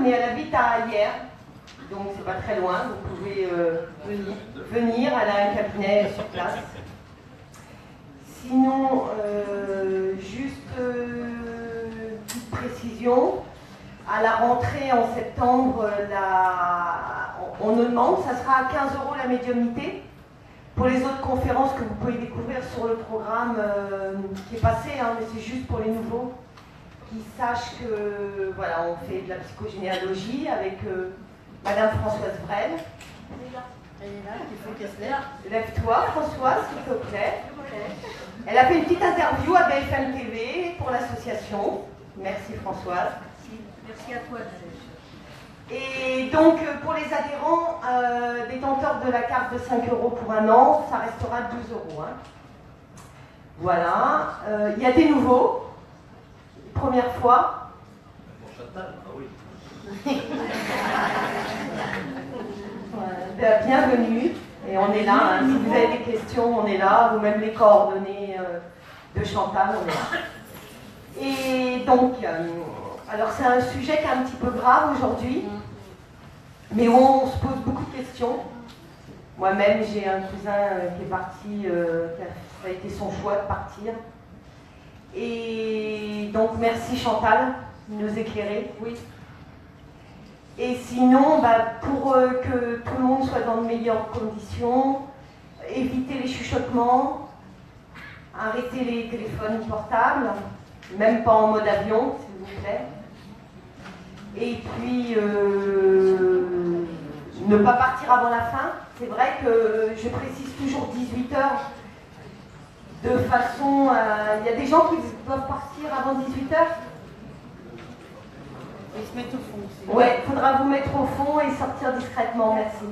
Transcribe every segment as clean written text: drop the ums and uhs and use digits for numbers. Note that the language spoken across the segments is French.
mais elle habite à Hyères, donc c'est pas très loin, vous pouvez venir, elle a un cabinet sur place. Sinon, juste petite précision, à la rentrée en septembre, on nous demande, ça sera à 15 € la médiumnité. Pour les autres conférences que vous pouvez découvrir sur le programme qui est passé, hein, mais c'est juste pour les nouveaux qui sachent que voilà, on fait de la psychogénéalogie avec Madame Françoise Brel. Elle est là, il faut qu'elle se lève. Lève-toi, Françoise, s'il te plaît. Elle a fait une petite interview à BFM TV pour l'association. Merci Françoise. Merci à toi. Et donc pour les adhérents détenteurs de la carte de 5 € pour un an, ça restera 12 €. Hein. Voilà. Il y a des nouveaux. Première fois. Pour Chantal, ah oui. Bienvenue. Et on est là. Hein. Si vous avez des questions, on est là. Ou même les coordonnées de Chantal, on est là. Et donc, alors c'est un sujet qui est un petit peu grave aujourd'hui, mais où on se pose beaucoup de questions. Moi-même, j'ai un cousin qui est parti, ça a été son choix de partir. Et donc, merci Chantal de nous éclairer. Oui. Et sinon, pour que tout le monde soit dans de meilleures conditions, éviter les chuchotements, arrêter les téléphones portables, même pas en mode avion, s'il vous plaît. Et puis, ne pas partir avant la fin. C'est vrai que je précise toujours 18 h. De façon, il y a des gens qui doivent partir avant 18 h. Et se mettre au fond aussi. Ouais, il faudra vous mettre au fond et sortir discrètement, merci.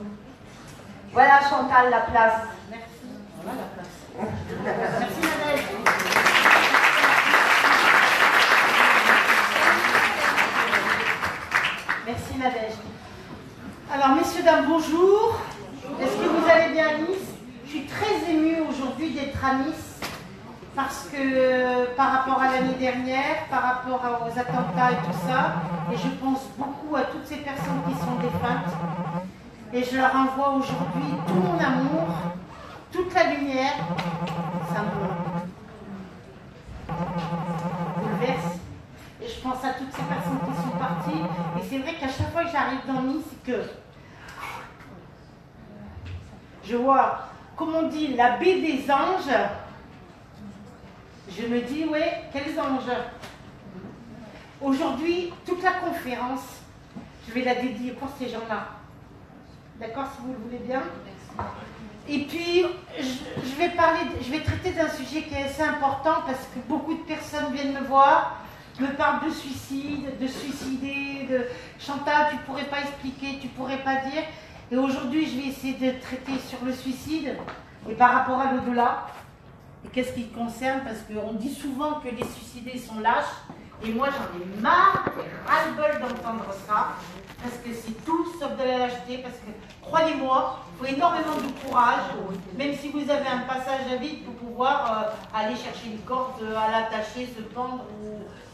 Voilà Chantal, la place. Merci. Voilà la place. Merci Nadège. Merci Nadège. Alors messieurs, dames, bonjour. Est-ce que vous allez bien à Nice? Je suis très émue aujourd'hui d'être à Nice parce que par rapport à l'année dernière, par rapport aux attentats et tout ça, et je pense beaucoup à toutes ces personnes qui sont défuntes et je leur envoie aujourd'hui tout mon amour, toute la lumière, ça me bouleverse. Et je pense à toutes ces personnes qui sont parties. Et c'est vrai qu'à chaque fois que j'arrive dans Nice, que je vois, comme on dit, la baie des anges, je me dis, ouais, quels anges. Aujourd'hui, toute la conférence, je vais la dédier pour ces gens-là. D'accord, si vous le voulez bien. Et puis, je vais traiter d'un sujet qui est assez important parce que beaucoup de personnes viennent me voir, me parlent de suicide, de suicider, de Chantal, tu ne pourrais pas expliquer, tu ne pourrais pas dire. Et aujourd'hui, je vais essayer de traiter sur le suicide et par rapport à l'au-delà. Et qu'est-ce qui concerne? Parce qu'on dit souvent que les suicidés sont lâches. Et moi, j'en ai marre et ras-le-bol d'entendre ça. Parce que c'est tout sauf de la lâcheté. Parce que, croyez-moi, il faut énormément de courage. Même si vous avez un passage à vide pour pouvoir aller chercher une corde, à l'attacher, se pendre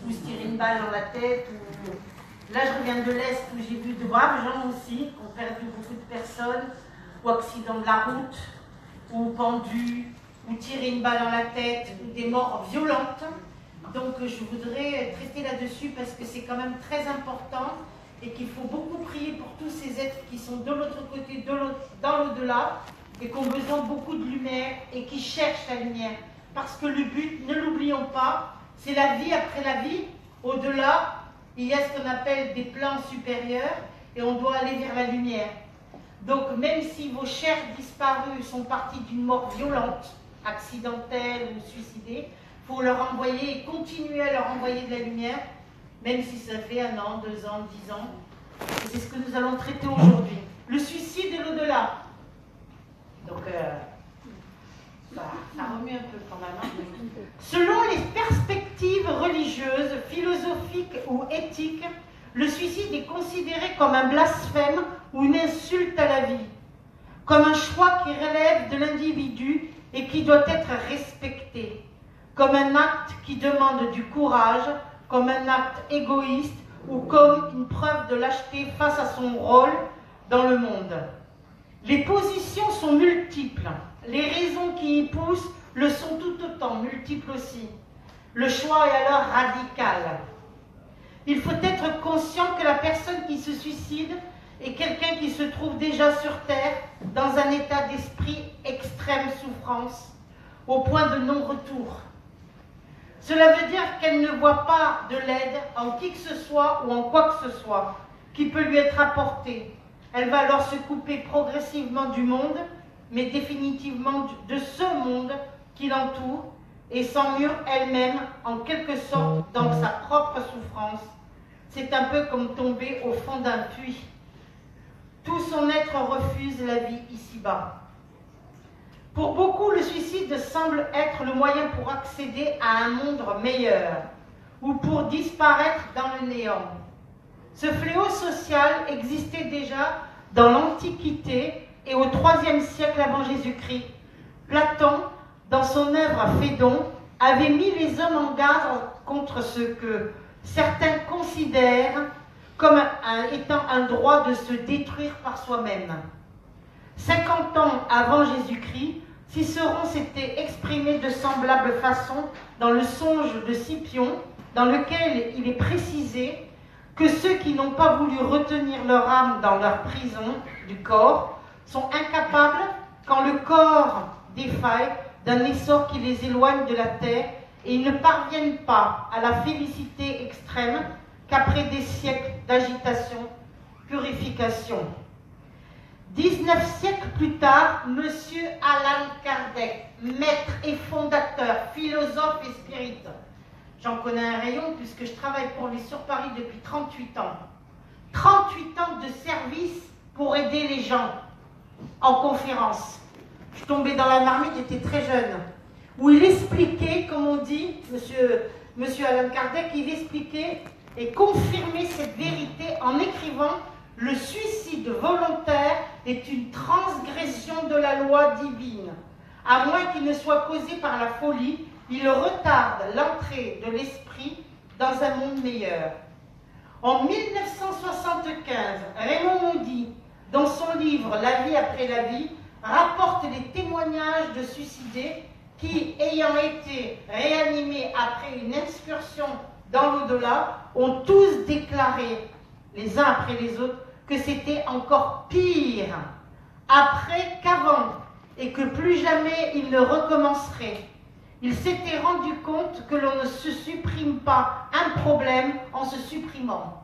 ou se tirer une balle dans la tête. Là, je reviens de l'Est où j'ai vu de braves gens aussi qui ont perdu beaucoup de personnes, ou accident de la route, ou pendus, ou tirer une balle dans la tête, ou des morts violentes. Donc je voudrais traiter là-dessus parce que c'est quand même très important et qu'il faut beaucoup prier pour tous ces êtres qui sont de l'autre côté, dans l'au-delà, et qui ont besoin de beaucoup de lumière et qui cherchent la lumière. Parce que le but, ne l'oublions pas, c'est la vie après la vie. Au-delà, il y a ce qu'on appelle des plans supérieurs et on doit aller vers la lumière. Donc même si vos chers disparus sont partis d'une mort violente, accidentelle ou suicidée, il faut leur envoyer et continuer à leur envoyer de la lumière, même si ça fait 1 an, 2 ans, 10 ans. Et c'est ce que nous allons traiter aujourd'hui. Le suicide et l'au-delà. Donc, ça remue un peu quand même. Hein. Selon les perspectives religieuses, philosophiques ou éthiques, le suicide est considéré comme un blasphème ou une insulte à la vie, comme un choix qui relève de l'individu et qui doit être respecté, comme un acte qui demande du courage, comme un acte égoïste ou comme une preuve de lâcheté face à son rôle dans le monde. Les positions sont multiples, les raisons qui y poussent le sont tout autant, multiples aussi. Le choix est alors radical. Il faut être conscient que la personne qui se suicide est quelqu'un qui se trouve déjà sur Terre dans un état d'esprit extrême souffrance, au point de non-retour. Cela veut dire qu'elle ne voit pas de l'aide en qui que ce soit ou en quoi que ce soit qui peut lui être apportée. Elle va alors se couper progressivement du monde, mais définitivement de ce monde qui l'entoure, et s'emmure elle-même en quelque sorte dans sa propre souffrance. C'est un peu comme tomber au fond d'un puits. Tout son être refuse la vie ici-bas. Pour beaucoup, le suicide semble être le moyen pour accéder à un monde meilleur ou pour disparaître dans le néant. Ce fléau social existait déjà dans l'Antiquité et au IIIe siècle avant Jésus-Christ. Platon, dans son œuvre Phédon, avait mis les hommes en garde contre ce que certains considèrent comme étant un droit de se détruire par soi-même. 50 ans avant Jésus-Christ, Cicéron s'était exprimé de semblable façon dans le Songe de Scipion, dans lequel il est précisé que ceux qui n'ont pas voulu retenir leur âme dans leur prison du corps sont incapables, quand le corps défaille, d'un essor qui les éloigne de la terre, et ils ne parviennent pas à la félicité extrême qu'après des siècles d'agitation, purification. 19 siècles plus tard, M. Allan Kardec, maître et fondateur, philosophe et spirit, j'en connais un rayon puisque je travaille pour lui sur Paris depuis 38 ans. 38 ans de service pour aider les gens en conférence. Je suis tombée dans la marmite, j'étais très jeune, où il expliquait, comme on dit, monsieur Allan Kardec, il expliquait et confirmait cette vérité en écrivant « Le suicide volontaire est une transgression de la loi divine. À moins qu'il ne soit causé par la folie, il retarde l'entrée de l'esprit dans un monde meilleur. » En 1975, Raymond Moody, dans son livre « La vie après la vie », rapporte les témoignages de suicidés qui, ayant été réanimés après une excursion dans l'au-delà, ont tous déclaré, les uns après les autres, que c'était encore pire après qu'avant, et que plus jamais ils ne recommenceraient. Ils s'étaient rendus compte que l'on ne se supprime pas un problème en se supprimant,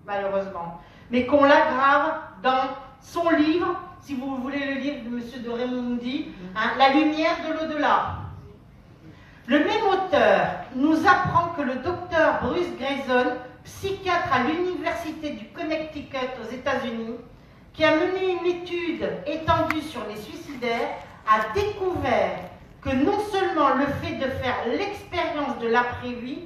malheureusement, mais qu'on l'aggrave. Dans son livre, si vous voulez le livre de M. de Raymond Moody, La lumière de l'au-delà. Le même auteur nous apprend que le docteur Bruce Grayson, psychiatre à l'université du Connecticut aux États-Unis, qui a mené une étude étendue sur les suicidaires, a découvert que non seulement le fait de faire l'expérience de l'après-vie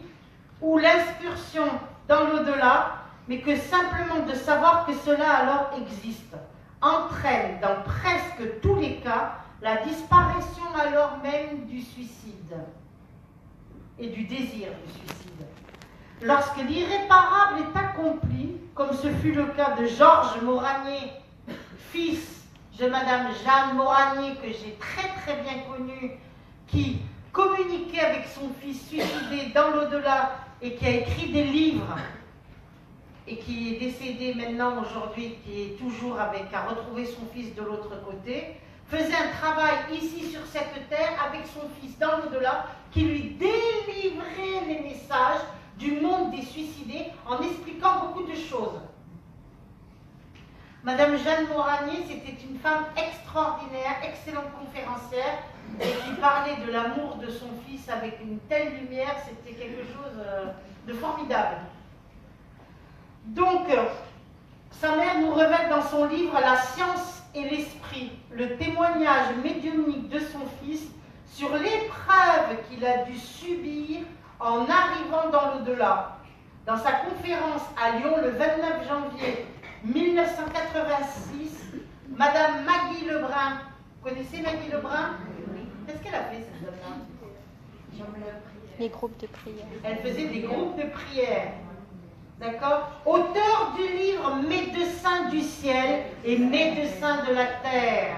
ou l'incursion dans l'au-delà, mais que simplement de savoir que cela alors existe, entraîne dans presque tous les cas la disparition alors même du suicide et du désir du suicide. Lorsque l'irréparable est accompli, comme ce fut le cas de Georges Moranier, fils de Madame Jeanne Moranier, que j'ai très très bien connue, qui communiquait avec son fils suicidé dans l'au-delà et qui a écrit des livres et qui est décédé maintenant aujourd'hui, qui est toujours à retrouver son fils de l'autre côté, faisait un travail ici sur cette terre avec son fils dans l'au-delà, qui lui délivrait les messages du monde des suicidés en expliquant beaucoup de choses. Madame Jeanne Moranier, c'était une femme extraordinaire, excellente conférencière, et qui parlait de l'amour de son fils avec une telle lumière, c'était quelque chose de formidable. Donc, sa mère nous révèle dans son livre « La science et l'esprit », le témoignage médiumnique de son fils sur l'épreuve qu'il a dû subir en arrivant dans l'au-delà. Dans sa conférence à Lyon le 29 janvier 1986, Madame Maggie Lebrun, vous connaissez Maggie Lebrun? Qu'est-ce qu'elle a fait cette dame-là? Les groupes de prière. Elle faisait des groupes de prière. D'accord? Auteur du livre Médecin du ciel et Médecin de la terre,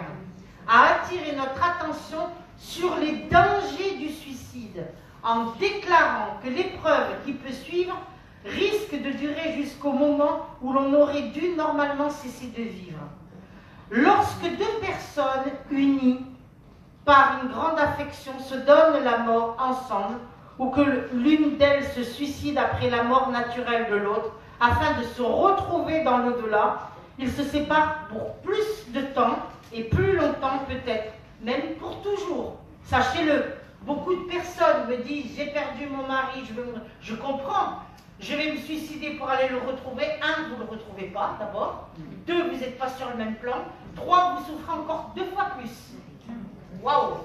a attiré notre attention sur les dangers du suicide en déclarant que l'épreuve qui peut suivre risque de durer jusqu'au moment où l'on aurait dû normalement cesser de vivre. Lorsque deux personnes unies par une grande affection se donnent la mort ensemble, ou que l'une d'elles se suicide après la mort naturelle de l'autre, afin de se retrouver dans l'au-delà, ils se séparent pour plus de temps et plus longtemps peut-être, même pour toujours. Sachez-le, beaucoup de personnes me disent « j'ai perdu mon mari, je comprends, je vais me suicider pour aller le retrouver. » 1, vous ne le retrouvez pas d'abord. 2, vous n'êtes pas sur le même plan. 3, vous souffrez encore 2 fois plus. Waouh!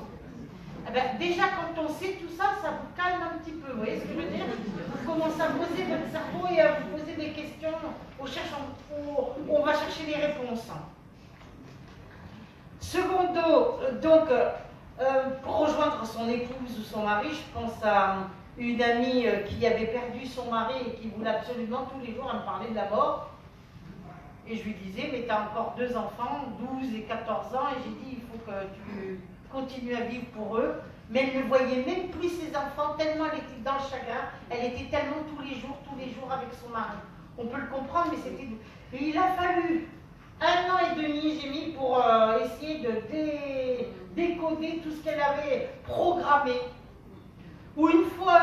Eh bien, déjà, quand on sait tout ça, ça vous calme un petit peu. Vous voyez ce que je veux dire? Vous commencez à poser votre cerveau et à vous poser des questions. On va chercher les réponses. Secondo, donc, pour rejoindre son épouse ou son mari, je pense à une amie qui avait perdu son mari et qui voulait absolument tous les jours me parler de la mort. Et je lui disais, mais tu as encore 2 enfants, 12 et 14 ans, et j'ai dit, il faut que tu continues à vivre pour eux. Mais elle ne voyait même plus ses enfants, tellement elle était dans le chagrin, elle était tellement tous les jours avec son mari. On peut le comprendre, mais c'était... Et il a fallu 1 an et demi, j'ai mis pour essayer de décoder tout ce qu'elle avait programmé. Ou une fois,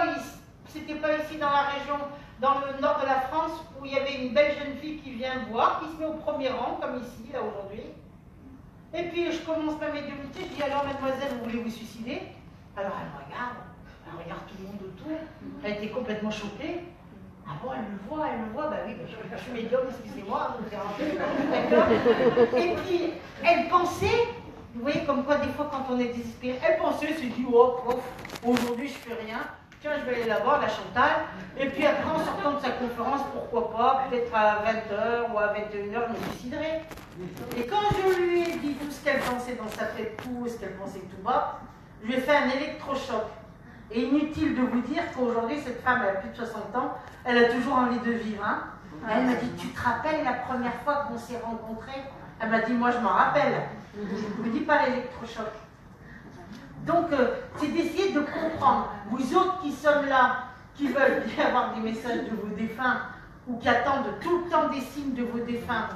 c'était pas ici dans la région, dans le nord de la France, où il y avait une belle jeune fille qui vient me voir, qui se met au premier rang, comme ici, là aujourd'hui. Et puis je commence ma médiumnité, je dis alors mademoiselle, vous voulez vous suicider? Alors elle regarde tout le monde autour, elle était complètement choquée. Ah bon, elle le voit, bah oui, je suis médium, excusez-moi, d'accord. Et puis elle pensait, vous voyez comme quoi des fois quand on est désespéré, elle pensait, elle s'est dit, oh, aujourd'hui je fais rien. Tiens, je vais aller la voir, la Chantal, et puis après, en sortant de sa conférence, pourquoi pas, peut-être à 20h ou à 21h, je me suiciderai. Et quand je lui ai dit tout ce qu'elle pensait dans sa tête, tout ce qu'elle pensait tout bas, je lui ai fait un électrochoc. Et inutile de vous dire qu'aujourd'hui, cette femme, elle a plus de 60 ans, elle a toujours envie de vivre. Hein. Elle m'a dit, tu te rappelles la première fois qu'on s'est rencontrés? Elle m'a dit, moi je m'en rappelle. Je ne me dis pas l'électrochoc. Donc, c'est d'essayer de comprendre. Vous autres qui sommes là, qui veulent bien avoir des messages de vos défunts, ou qui attendent tout le temps des signes de vos défunts,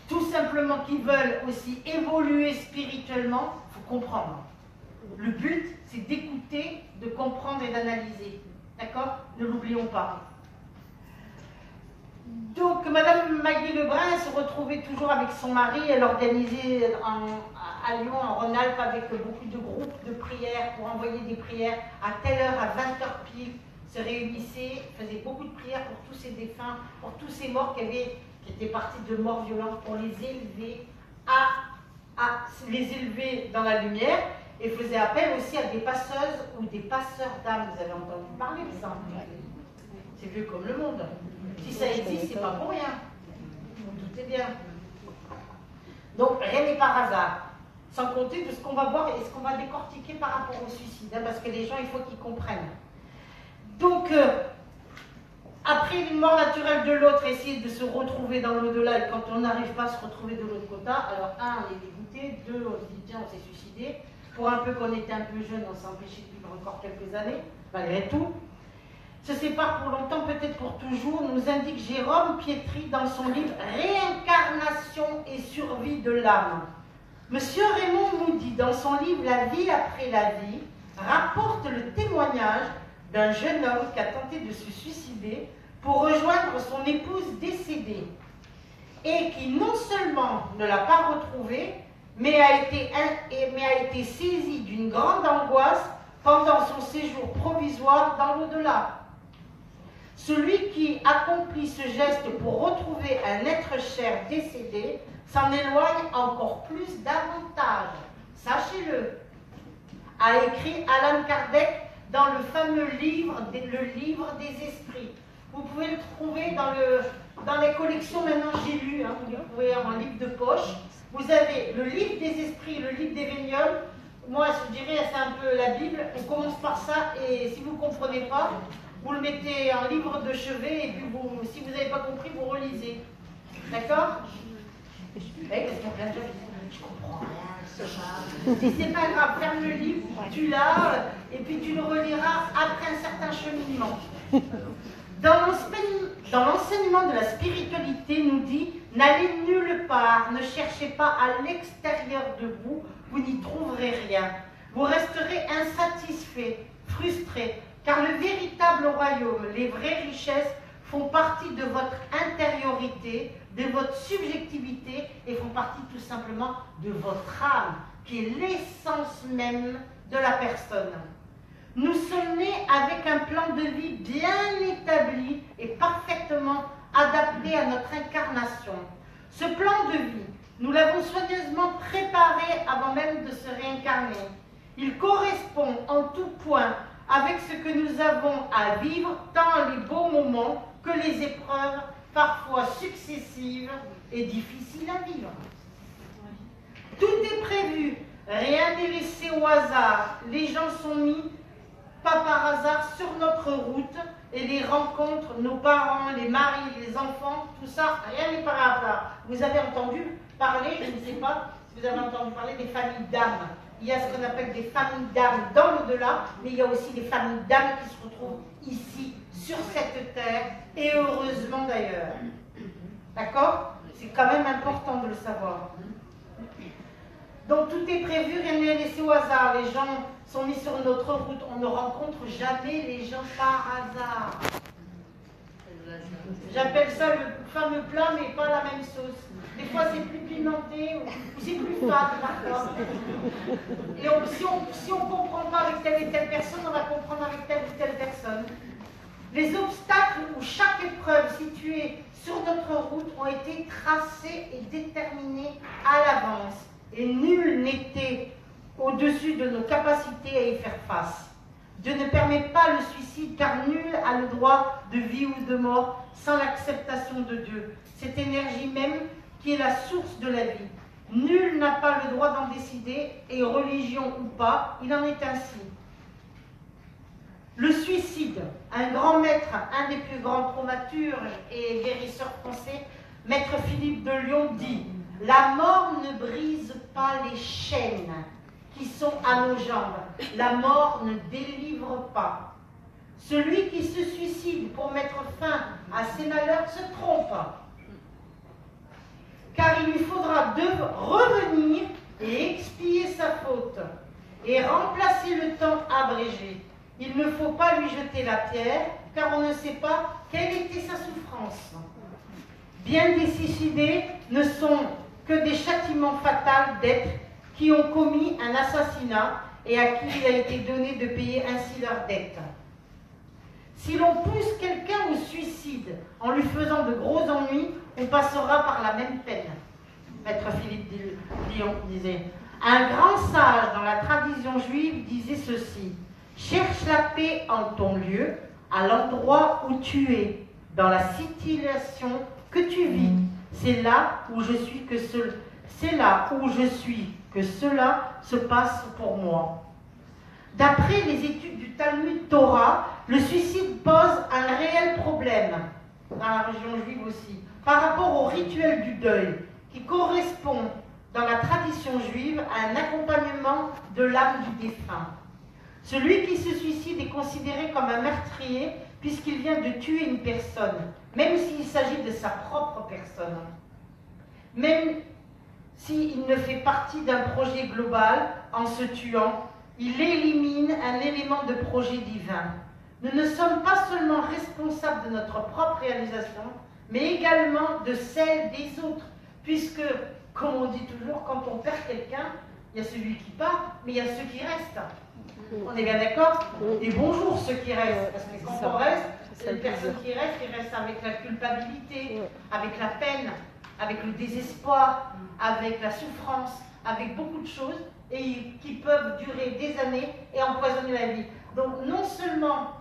tout simplement qui veulent aussi évoluer spirituellement, il faut comprendre. Le but, c'est d'écouter, de comprendre et d'analyser. D'accord? Ne l'oublions pas. Donc, Madame Maggie Lebrun se retrouvait toujours avec son mari. Elle organisait à Lyon, en Rhône-Alpes, avec beaucoup de groupes de prières pour envoyer des prières à telle heure, à 20h pile. Se réunissaient, faisaient beaucoup de prières pour tous ces défunts, pour tous ces morts qui étaient partis de morts violentes, pour les élever les élever dans la lumière. Et faisait appel aussi à des passeuses ou des passeurs d'âmes. Vous avez entendu parler de ça? C'est vieux comme le monde. Si ça existe, c'est pas pour rien. Vous vous doutez bien. Donc, rien n'est par hasard. Sans compter de ce qu'on va voir et ce qu'on va décortiquer par rapport au suicide. Hein, parce que les gens, il faut qu'ils comprennent. Donc, après une mort naturelle de l'autre, essayer de se retrouver dans l'au-delà. Et quand on n'arrive pas à se retrouver de l'autre côté, alors 1, on est dégoûté. 2, on se dit, tiens, on s'est suicidé. Pour un peu qu'on était un peu jeune, on s'est empêché de vivre encore quelques années, malgré tout. Se sépare pour longtemps, peut-être pour toujours, nous indique Jérôme Pietri dans son livre Réincarnation et survie de l'âme. Monsieur Raymond Moody, dans son livre La vie après la vie, rapporte le témoignage d'un jeune homme qui a tenté de se suicider pour rejoindre son épouse décédée et qui non seulement ne l'a pas retrouvée, mais a été saisi d'une grande angoisse pendant son séjour provisoire dans l'au-delà. Celui qui accomplit ce geste pour retrouver un être cher décédé s'en éloigne encore plus davantage. Sachez-le, a écrit Allan Kardec dans le fameux livre, le livre des esprits. Vous pouvez le trouver dans les collections, maintenant j'ai lu, hein, vous le trouvez en livre de poche. Vous avez le livre des esprits, le livre des Vignoles. Moi, je dirais, c'est un peu la Bible. On commence par ça, et si vous ne comprenez pas, vous le mettez en livre de chevet et puis vous, si vous n'avez pas compris, vous relisez. D'accord? Oui, parce qu'il y a plein de gens qui disent je comprends rien, si c'est pas grave, ferme le livre, tu l'as et puis tu le reliras après un certain cheminement. Dans l'enseignement de la spiritualité, nous dit n'allez nulle part, ne cherchez pas à l'extérieur de vous, vous n'y trouverez rien. Vous resterez insatisfait, frustré, car le véritable royaume, les vraies richesses font partie de votre intériorité, de votre subjectivité et font partie tout simplement de votre âme, qui est l'essence même de la personne. Nous sommes nés avec un plan de vie bien établi et parfaitement adapté à notre incarnation. Ce plan de vie, nous l'avons soigneusement préparé avant même de se réincarner. Il correspond en tout point avec ce que nous avons à vivre, tant les beaux moments que les épreuves, parfois successives et difficiles à vivre. Tout est prévu, rien n'est laissé au hasard. Les gens sont mis, pas par hasard, sur notre route et les rencontres, nos parents, les maris, les enfants, tout ça, rien n'est par hasard. Vous avez entendu parler, je ne sais pas si vous avez entendu parler des familles d'âmes. Il y a ce qu'on appelle des familles d'âmes dans l'au-delà, mais il y a aussi des familles d'âmes qui se retrouvent ici, sur cette terre, et heureusement d'ailleurs. D'accord? C'est quand même important de le savoir. Donc tout est prévu, rien n'est laissé au hasard. Les gens sont mis sur notre route. On ne rencontre jamais les gens par hasard. J'appelle ça le fameux plat, mais pas la même sauce. Des fois, c'est plus pimenté ou c'est plus fade parfois. Et si on ne comprend pas avec telle et telle personne, on va comprendre avec telle ou telle personne. Les obstacles ou chaque épreuve située sur notre route ont été tracés et déterminés à l'avance. Et nul n'était au-dessus de nos capacités à y faire face. Dieu ne permet pas le suicide car nul a le droit de vie ou de mort sans l'acceptation de Dieu. Cette énergie même qui est la source de la vie. Nul n'a pas le droit d'en décider et religion ou pas, il en est ainsi. Le suicide, un grand maître, un des plus grands thaumaturges et guérisseurs français, maître Philippe de Lyon dit « La mort ne brise pas les chaînes qui sont à nos jambes. La mort ne délivre pas. Celui qui se suicide pour mettre fin à ses malheurs se trompe. Car il lui faudra revenir et expier sa faute et remplacer le temps abrégé. Il ne faut pas lui jeter la pierre, car on ne sait pas quelle était sa souffrance. Bien des suicidés ne sont que des châtiments fatals d'êtres qui ont commis un assassinat et à qui il a été donné de payer ainsi leurs dettes. Si l'on pousse quelqu'un au suicide en lui faisant de gros ennuis, on passera par la même peine. Maître Philippe de Lyon disait. Un grand sage dans la tradition juive disait ceci. Cherche la paix en ton lieu, à l'endroit où tu es, dans la situation que tu vis. C'est là où je suis que cela se passe pour moi. D'après les études du Talmud Torah, le suicide pose un réel problème, dans la religion juive aussi, par rapport au rituel du deuil, qui correspond dans la tradition juive à un accompagnement de l'âme du défunt. Celui qui se suicide est considéré comme un meurtrier puisqu'il vient de tuer une personne, même s'il s'agit de sa propre personne. Même s'il ne fait partie d'un projet global, en se tuant, il élimine un élément de projet divin. Nous ne sommes pas seulement responsables de notre propre réalisation, mais également de celle des autres, puisque, comme on dit toujours, quand on perd quelqu'un, il y a celui qui part, mais il y a ceux qui restent. On est bien d'accord? Et bonjour ceux qui restent, parce que quand on reste, les personnes qui restent avec la culpabilité, avec la peine, avec le désespoir, avec la souffrance, avec beaucoup de choses, et qui peuvent durer des années et empoisonner la vie. Donc non seulement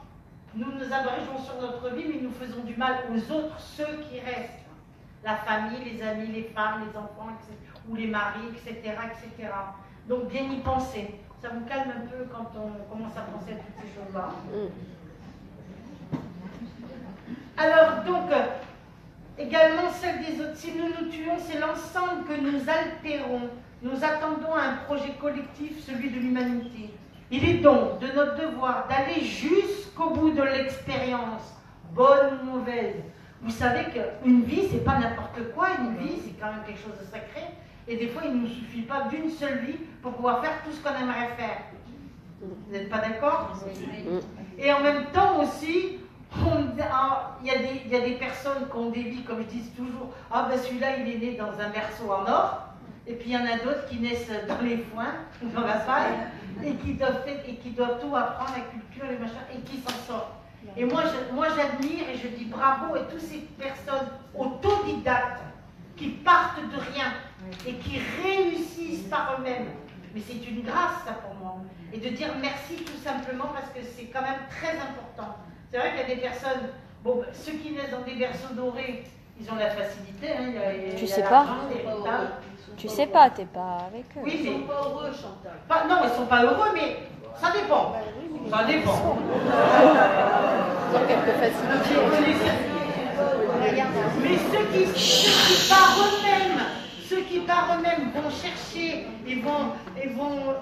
nous nous abrégeons sur notre vie, mais nous faisons du mal aux autres, ceux qui restent. La famille, les amis, les femmes, les enfants, etc., ou les maris, etc., etc. Donc bien y penser. Ça vous calme un peu quand on commence à penser à toutes ces choses-là. Alors, donc, également celle des autres. Si nous nous tuons, c'est l'ensemble que nous altérons. Nous attendons un projet collectif, celui de l'humanité. Il est donc de notre devoir d'aller jusqu'au bout de l'expérience, bonne ou mauvaise. Vous savez qu'une vie, c'est pas n'importe quoi. Une vie, c'est quand même quelque chose de sacré. Et des fois, il ne nous suffit pas d'une seule vie pour pouvoir faire tout ce qu'on aimerait faire. Vous n'êtes pas d'accord? Et en même temps aussi, il y a des personnes qui ont des vies, comme je dis toujours, ah ben celui-là, il est né dans un berceau en or. Et puis il y en a d'autres qui naissent dans les foins, dans la paille, et qui doivent tout apprendre, la culture, les machins, et qui s'en sortent. Et moi j'admire et je dis bravo à toutes ces personnes autodidactes qui partent de rien et qui réussissent par eux-mêmes. Mais c'est une grâce ça pour moi. Et de dire merci tout simplement parce que c'est quand même très important. C'est vrai qu'il y a des personnes, bon, ceux qui naissent dans des berceaux dorés, ils ont la facilité, hein, Tu sais pas. Tu sais pas, t'es pas avec eux. Oui, mais Ils sont pas heureux, Chantal. non, ils sont pas heureux, mais ça dépend. Ça dépend. Ils ont quelques facilités. Mais ceux qui par eux-mêmes vont chercher et vont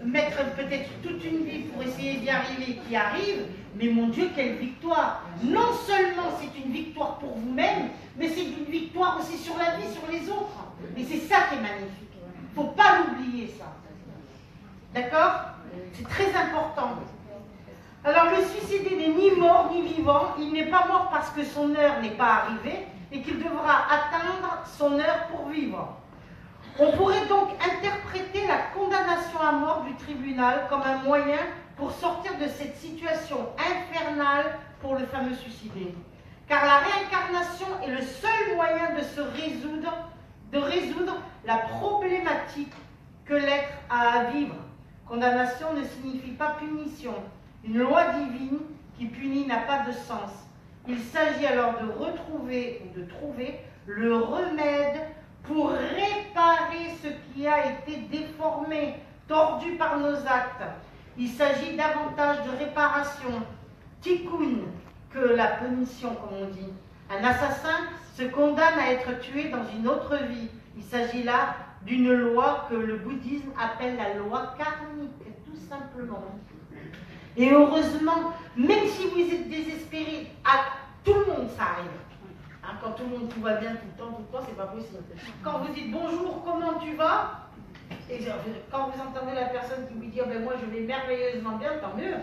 mettre peut-être toute une vie pour essayer d'y arriver, qui arrivent, mais mon Dieu, quelle victoire! Non seulement c'est une victoire pour vous-même, mais c'est une victoire aussi sur la vie, sur les autres. Et c'est ça qui est magnifique. Il ne faut pas l'oublier, ça. D'accord? C'est très important. Alors, le suicidé n'est ni mort ni vivant. Il n'est pas mort parce que son heure n'est pas arrivée et qu'il devra atteindre son heure pour vivre. On pourrait donc interpréter la condamnation à mort du tribunal comme un moyen pour sortir de cette situation infernale pour le fameux suicidé. Car la réincarnation est le seul moyen de résoudre la problématique que l'être a à vivre. Condamnation ne signifie pas punition. Une loi divine qui punit n'a pas de sens. Il s'agit alors de retrouver ou de trouver le remède pour réparer ce qui a été déformé, tordu par nos actes. Il s'agit davantage de réparation, tikkun, que la punition, comme on dit. Un assassin se condamne à être tué dans une autre vie. Il s'agit là d'une loi que le bouddhisme appelle la loi karmique, tout simplement. Et heureusement, même si vous êtes désespéré, à tout le monde ça arrive. Hein, quand tout le monde tout va bien tout le temps, c'est pas possible. Quand vous dites bonjour, comment tu vas? Et quand vous entendez la personne qui vous dit oh, ben moi je vais merveilleusement bien, tant mieux.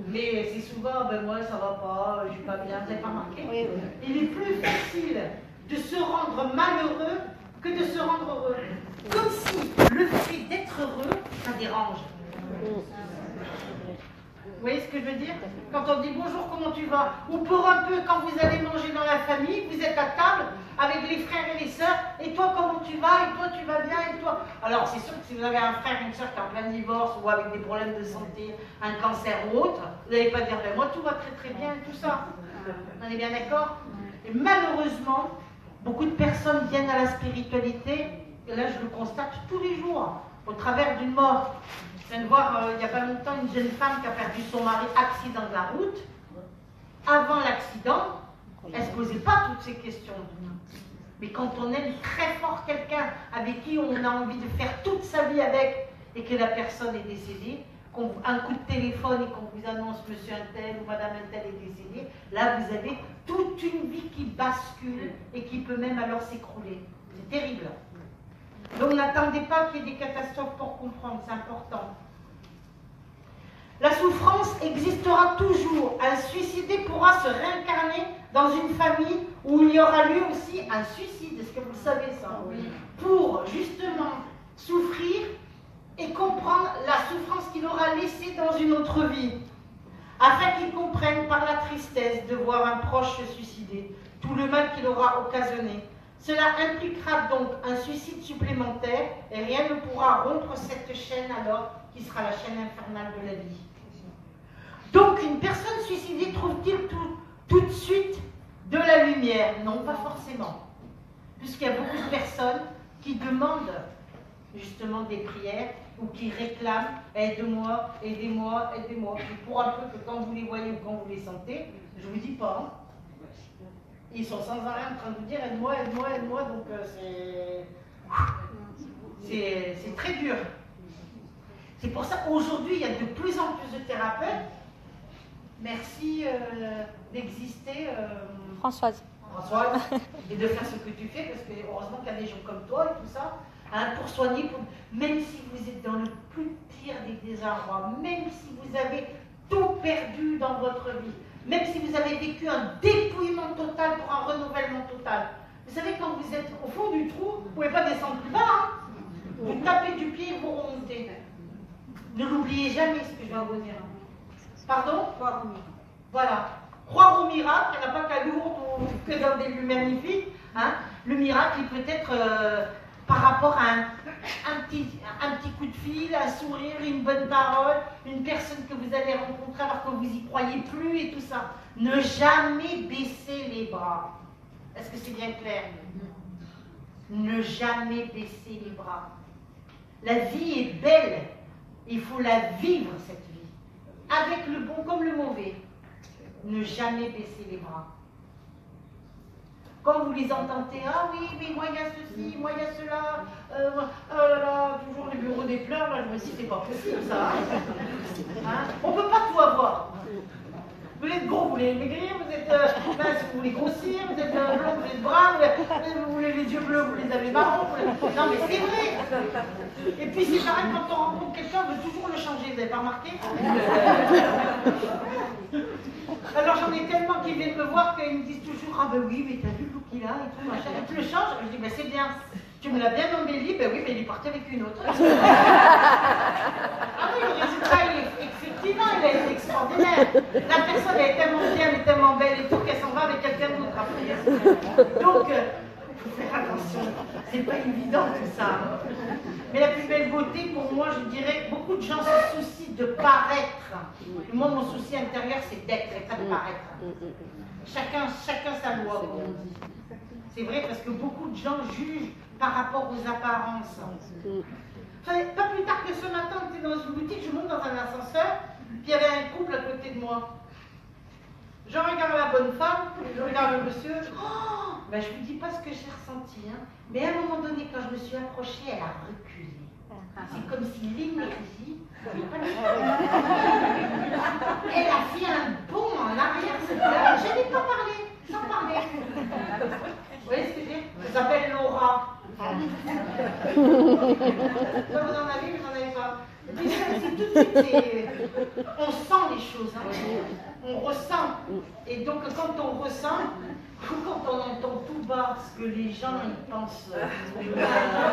Mais c'est souvent ben moi ça va pas, je suis pas bien, vous n'avez pas remarqué? Oui, oui. Il est plus facile de se rendre malheureux que de se rendre heureux. Comme si le fait d'être heureux, ça dérange. Vous voyez ce que je veux dire? Quand on dit bonjour, comment tu vas? Ou pour un peu, quand vous allez manger dans la famille, vous êtes à table avec les frères et les sœurs, et toi comment tu vas? Et toi tu vas bien? Et toi? Alors c'est sûr que si vous avez un frère et une sœur qui est en plein divorce ou avec des problèmes de santé, un cancer ou autre, vous n'allez pas dire ben moi tout va très très bien et tout ça. On est bien d'accord? Et malheureusement, beaucoup de personnes viennent à la spiritualité, et là je le constate tous les jours, au travers d'une mort. Je viens de voir il n'y a pas longtemps une jeune femme qui a perdu son mari, accident de la route. Avant l'accident, elle ne se posait pas toutes ces questions. Mais quand on aime très fort quelqu'un avec qui on a envie de faire toute sa vie avec et que la personne est décédée, un coup de téléphone et qu'on vous annonce monsieur un tel ou madame un tel est décédé, là vous avez toute une vie qui bascule et qui peut même alors s'écrouler. C'est terrible. Donc n'attendez pas qu'il y ait des catastrophes pour comprendre, c'est important. La souffrance existera toujours. Un suicidé pourra se réincarner dans une famille où il y aura lui aussi un suicide. Est-ce que vous le savez ça? Oui. Pour justement souffrir et comprendre la souffrance qu'il aura laissée dans une autre vie. Afin qu'il comprenne par la tristesse de voir un proche se suicider, tout le mal qu'il aura occasionné. Cela impliquera donc un suicide supplémentaire et rien ne pourra rompre cette chaîne alors qui sera la chaîne infernale de la vie. Donc une personne suicidée trouve-t-il tout de suite de la lumière? Non, pas forcément. Puisqu'il y a beaucoup de personnes qui demandent justement des prières ou qui réclament aide-moi, aidez-moi, aidez-moi. Et pour un peu que quand vous les voyez ou quand vous les sentez, je ne vous dis pas, hein, Ils sont sans arrêt en train de vous dire aide-moi, aide-moi, aide-moi. Donc c'est très dur. C'est pour ça qu'aujourd'hui, il y a de plus en plus de thérapeutes. Merci d'exister, Françoise, et de faire ce que tu fais, parce que heureusement qu'il y a des gens comme toi et tout ça, hein, pour soigner, même si vous êtes dans le plus pire des désarrois, même si vous avez tout perdu dans votre vie, même si vous avez vécu un dépouillement total pour un renouvellement total. Vous savez, quand vous êtes au fond du trou, vous ne pouvez pas descendre plus bas, hein. Vous tapez du pied et vous remontez. Ne l'oubliez jamais ce que je vais vous dire. Pardon? Voilà. Croire au miracle, il n'y en a pas qu'à Lourdes ou que dans des lieux magnifiques. Hein. Le miracle, il peut être par rapport à un petit coup de fil, un sourire, une bonne parole, une personne que vous allez rencontrer alors que vous n'y croyez plus et tout ça. Ne jamais baisser les bras. Est-ce que c'est bien clair? Ne jamais baisser les bras. La vie est belle. Il faut la vivre, cette vie. Avec le bon comme le mauvais. Ne jamais baisser les bras. Quand vous les entendez, ah oui, mais moi il y a ceci, moi il y a cela, oh là là, toujours les bureaux des pleurs, là je me dis, c'est pas possible ça. Hein? On ne peut pas tout avoir. Vous êtes gros, vous voulez maigrir, vous êtes mince, vous voulez grossir, vous êtes blanc, vous êtes brun, vous voulez les yeux bleus, vous les avez marrons. Non mais c'est vrai. Et puis c'est pareil quand on rencontre quelqu'un, on veut toujours le changer, vous n'avez pas remarqué? Alors j'en ai tellement qui viennent me voir qu'ils me disent toujours, ah ben oui, mais t'as vu le look qu'il a et tout, machin, et tu le changes. Je dis, ben c'est bien. Tu me l'as bien embelli, ben oui, mais il est parti avec une autre. Ah oui, le résultat, effectivement, il a été extraordinaire. La personne, elle est tellement bien, elle est tellement belle et tout, qu'elle s'en va avec quelqu'un d'autre après. Donc, il faut faire attention. C'est pas évident tout ça. Mais la plus belle beauté, pour moi, je dirais, beaucoup de gens se soucient de paraître. Et moi, mon souci intérieur, c'est d'être et pas de paraître. Chacun sa loi, comme on dit. C'est vrai parce que beaucoup de gens jugent par rapport aux apparences. Pas plus tard que ce matin, on était dans une boutique, je monte dans un ascenseur, puis il y avait un couple à côté de moi. Je regarde la bonne femme, je regarde le monsieur, oh, ben je ne vous dis pas ce que j'ai ressenti, hein. Mais à un moment donné, quand je me suis approchée, elle a reculé. C'est comme si l'énergie, elle a fait un bond en arrière, je n'ai pas parlé, sans parler. Vous voyez ce que je veux dire? Ça s'appelle l'aura. Ça vous en avez, vous n'en avez pas. Et puis c'est tout de suite, on sent les choses, hein. On ressent. Et donc quand on ressent, ou quand on entend tout bas ce que les gens ils pensent.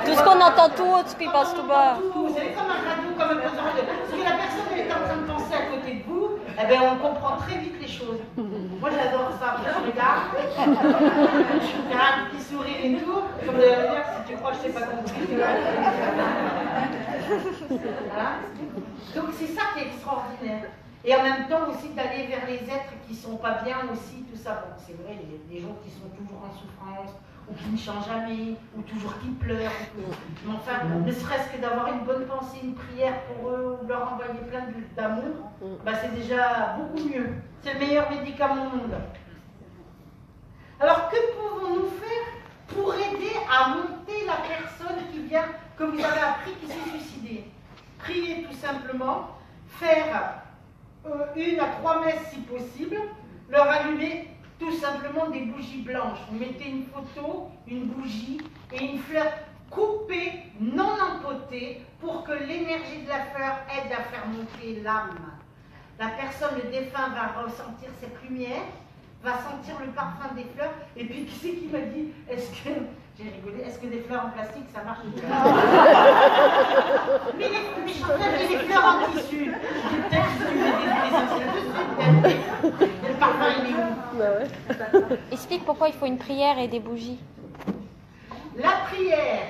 tout ce qu'on entend tout haut, ce qu'ils pensent tout bas. Vous savez, comme un radio, comme un poisson radio. Parce que la personne elle est en train de penser à côté de vous, eh bien, on comprend très vite les choses. Moi j'adore ça, je regarde, je fais un petit sourire et tout, comme de dire, si tu crois que je t'ai pas compris, tu vois. Voilà. Donc c'est ça qui est extraordinaire. Et en même temps aussi d'aller vers les êtres qui ne sont pas bien aussi, tout ça. Bon, c'est vrai, il y a des gens qui sont toujours en souffrance, ou qui ne changent jamais, ou toujours qui pleurent. Mais enfin, ne serait-ce que d'avoir une bonne pensée, une prière pour eux, ou leur envoyer plein d'amour, bah, c'est déjà beaucoup mieux. C'est le meilleur médicament au monde. Alors, que pouvons-nous faire pour aider à monter la personne qui vient, que vous avez appris, qui s'est suicidée? Prier tout simplement, faire 1 à 3 messes si possible, leur allumer tout simplement des bougies blanches. Vous mettez une photo, une bougie et une fleur coupée, non empotée, pour que l'énergie de la fleur aide à faire monter l'âme. La personne, le défunt, va ressentir cette lumière, va sentir le parfum des fleurs, et puis qui c'est qui m'a dit, j'ai rigolé, est-ce que des fleurs en plastique ça marche? Mais les chanteurs, j'ai des fleurs en tissu. J'ai peut-être le parfum il est où? Explique pourquoi il faut une prière et des bougies. La prière,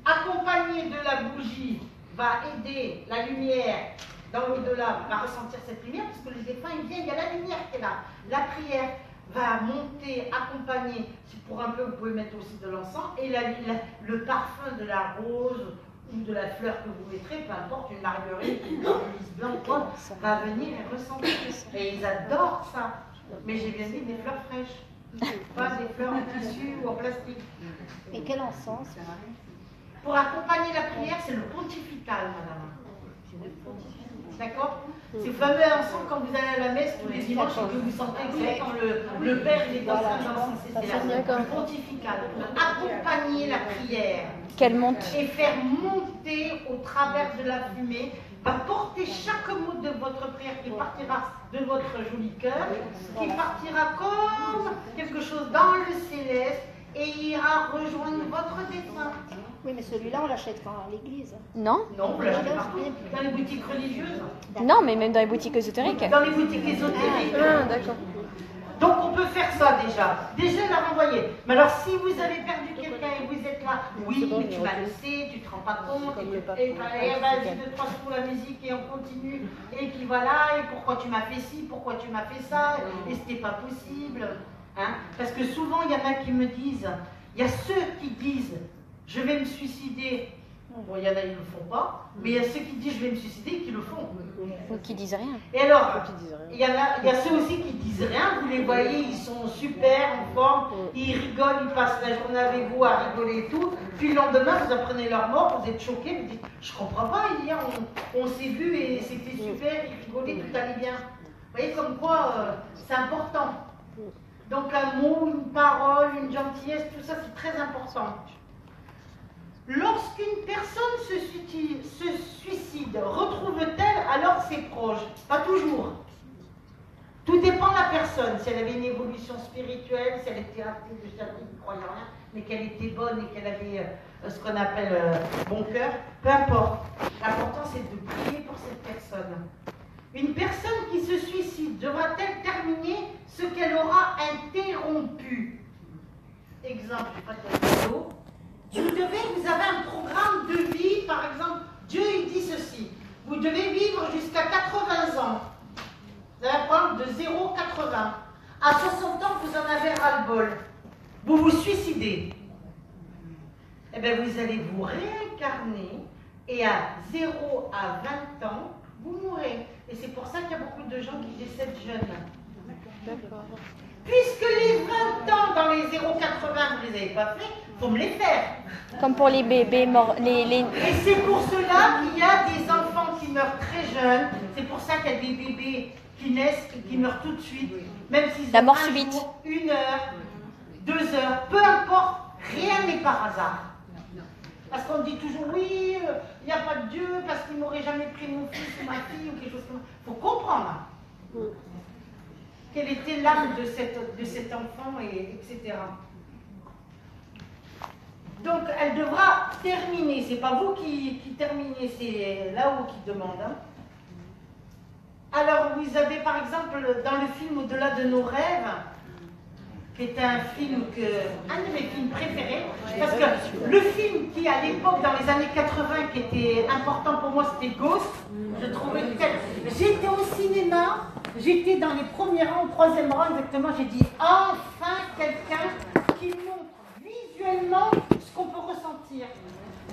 accompagnée de la bougie, va aider la lumière dans l'au-delà, va ressentir cette lumière, parce que les défunts, ils viennent, il y a la lumière qui est là. La prière va monter, accompagner, pour un peu, vous pouvez mettre aussi de l'encens, et le parfum de la rose ou de la fleur que vous mettrez, peu importe, une marguerite, une lys blanc, va venir et ressentir. Et ils adorent ça. Mais j'ai bien dit des fleurs fraîches. Pas des fleurs en tissu ou en plastique. Et quel encens? Pour accompagner la prière, c'est le pontifical, madame. D'accord? C'est le fameux encens quand vous allez à la messe tous les dimanches et que vous sentez que c'est quand le Père il est en train d'encenser. C'est le pontifical. Pour accompagner la prière. Qu'elle monte. Et faire monter au travers de la fumée, va porter chaque mot de votre prière qui partira de votre joli cœur, qui partira comme quelque chose dans le céleste et ira rejoindre votre dessein. Oui, mais celui-là, on l'achète quand à l'église. Non? Non, vous l'achetez partout, dans les boutiques religieuses, Non, mais même dans les boutiques ésotériques. dans les boutiques ésotériques. Ah, d'accord. Donc on peut faire ça déjà. Déjà la renvoyer. Mais alors si vous avez perdu quelqu'un et vous êtes là, oui, mais tu m'as laissé, tu te rends pas compte, et vas-y, 2, 3 secondes la musique et on continue, et puis voilà, et pourquoi tu m'as fait ci, pourquoi tu m'as fait ça, et c'était pas possible. Hein? Parce que souvent il y en a qui me disent, il y a ceux qui disent, je vais me suicider. Bon, il y en a, ils ne le font pas, mais il y a ceux qui disent je vais me suicider qui le font. Ou qui disent rien. Et alors, il y a ceux aussi qui disent rien, vous les voyez, ils sont super, en forme, ils rigolent, ils passent la journée avec vous à rigoler et tout, puis le lendemain vous apprenez leur mort, vous êtes choqués, vous dites je comprends pas, hier on s'est vu et c'était super, ils rigolaient, tout allait bien. Vous voyez comme quoi c'est important. Donc un mot, une parole, une gentillesse, tout ça c'est très important. Lorsqu'une personne se suicide, retrouve-t-elle alors ses proches? Pas toujours. Tout dépend de la personne. Si elle avait une évolution spirituelle, si elle était athée, je ne croyais rien, mais qu'elle était bonne et qu'elle avait ce qu'on appelle bon cœur, peu importe. L'important c'est de prier pour cette personne. Une personne qui se suicide devra-t-elle terminer ce qu'elle aura interrompu? Exemple, je passe la vidéo. Vous avez un programme de vie, par exemple, Dieu il dit ceci, vous devez vivre jusqu'à 80 ans. Vous avez un programme de 0,80. À 60 ans, vous en avez ras-le-bol. Vous vous suicidez. Eh bien, vous allez vous réincarner et à 0 à 20 ans, vous mourrez. Et c'est pour ça qu'il y a beaucoup de gens qui décèdent jeunes. D'accord. Puisque les 20 ans dans les 0,80, vous ne les avez pas fait, il faut me les faire. Comme pour les bébés morts. Et c'est pour cela qu'il y a des enfants qui meurent très jeunes. C'est pour ça qu'il y a des bébés qui naissent et qui meurent tout de suite. Même s'ils ont mort un subite. jour, 1 heure, 2 heures, peu importe, rien n'est par hasard. Parce qu'on dit toujours, oui, il n'y a pas de Dieu, parce qu'il n'aurait jamais pris mon fils ou ma fille ou quelque chose comme ça. Il faut comprendre. Quelle était l'âme de cet enfant, etc. Donc, elle devra terminer. Ce n'est pas vous qui terminez, c'est là-haut qui demande. Hein. Alors, vous avez par exemple, dans le film Au-delà de nos rêves, qui est un film un de mes films préférés, parce que le film qui, à l'époque, dans les années 80, qui était important pour moi, c'était Ghost. Je trouvais j'étais au cinéma, j'étais dans les premiers rangs, au 3e rang exactement, j'ai dit enfin quelqu'un qui montre visuellement ce qu'on peut ressentir.